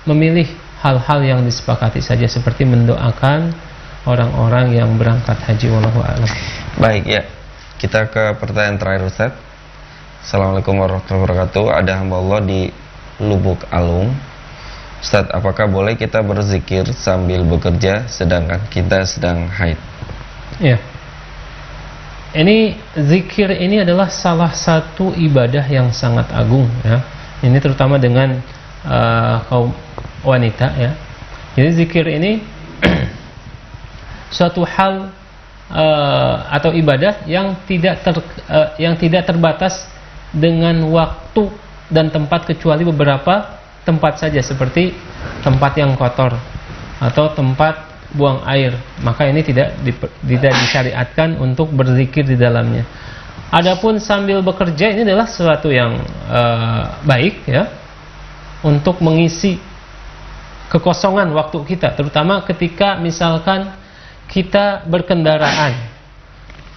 memilih hal-hal yang disepakati saja, seperti mendoakan orang-orang yang berangkat haji, wallahu a'lam. Baik, ya. Kita ke pertanyaan terakhir, Ustaz. Assalamualaikum warahmatullahi wabarakatuh. Ada hamba Allah di Lubuk Alung. Ustaz, apakah boleh kita berzikir sambil bekerja sedangkan kita sedang haid? Ya. Ini zikir ini adalah salah satu ibadah yang sangat agung, ya. Ini terutama dengan kaum wanita, ya. Jadi zikir ini suatu hal atau ibadah yang tidak terbatas dengan waktu dan tempat, kecuali beberapa tempat saja, seperti tempat yang kotor atau tempat buang air, maka ini tidak disyariatkan untuk berzikir di dalamnya. Adapun sambil bekerja, ini adalah sesuatu yang baik, ya, untuk mengisi kekosongan waktu kita, terutama ketika misalkan kita berkendaraan,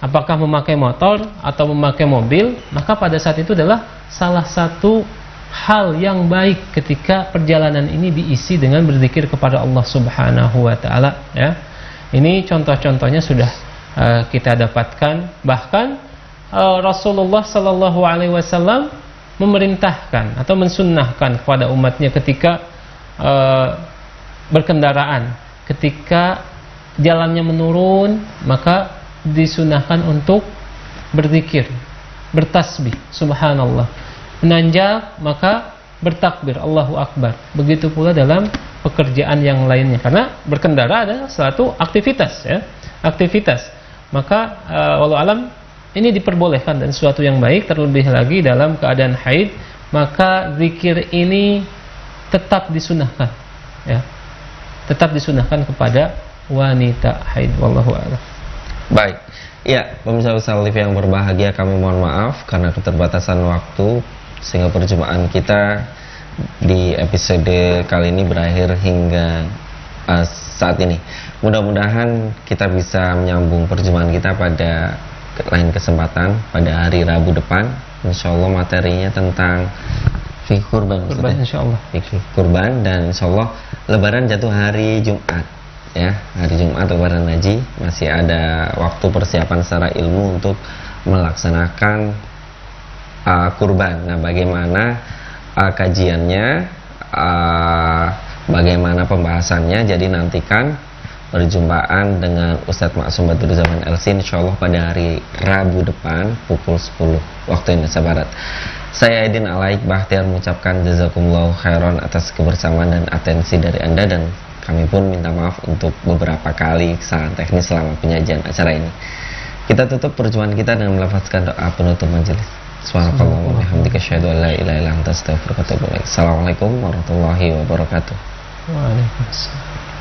apakah memakai motor atau memakai mobil, maka pada saat itu adalah salah satu hal yang baik ketika perjalanan ini diisi dengan berzikir kepada Allah Subhanahu wa taala, ya. Ini contoh-contohnya sudah kita dapatkan. Bahkan Rasulullah sallallahu alaihi wasallam memerintahkan atau mensunnahkan kepada umatnya ketika berkendaraan, ketika jalannya menurun, maka disunahkan untuk berzikir, bertasbih, subhanallah. Menanjak, maka bertakbir, Allahu Akbar. Begitu pula dalam pekerjaan yang lainnya, karena berkendara adalah suatu aktivitas, ya, aktivitas. Maka walau alam ini diperbolehkan dan sesuatu yang baik, terlebih lagi dalam keadaan haid, maka zikir ini tetap disunahkan, ya, tetap disunahkan kepada wanita haid. Wallahu a'lam. Baik, ya pemirsa Salif yang berbahagia, kami mohon maaf karena keterbatasan waktu sehingga perjumpaan kita di episode kali ini berakhir hingga saat ini. Mudah-mudahan kita bisa menyambung perjumpaan kita pada lain kesempatan pada hari Rabu depan. Insyaallah materinya tentang fikih kurban, insyaallah. Fikih kurban, dan insyaallah Lebaran jatuh hari Jumat, ya, hari Jumat Lebaran Haji. Masih ada waktu persiapan secara ilmu untuk melaksanakan kurban. Nah, bagaimana kajiannya, bagaimana pembahasannya, jadi nantikan perjumpaan dengan Ustadz Maksum Badrul Zaman LC insyaallah pada hari Rabu depan pukul 10 waktu Indonesia Barat. Saya Aidin Alaik Bahtiar mengucapkan jazakumullahu khairan atas kebersamaan dan atensi dari Anda, dan kami pun minta maaf untuk beberapa kali kesalahan teknis selama penyajian acara ini. Kita tutup perjumpaan kita dengan melafazkan doa penutup majelis. Subhanakallahumma wa bihamdika asyhadu an la ilaha illa anta astaghfiruka wa atubu ilaik. Assalamualaikum warahmatullahi wabarakatuh. Waalaikumsalam.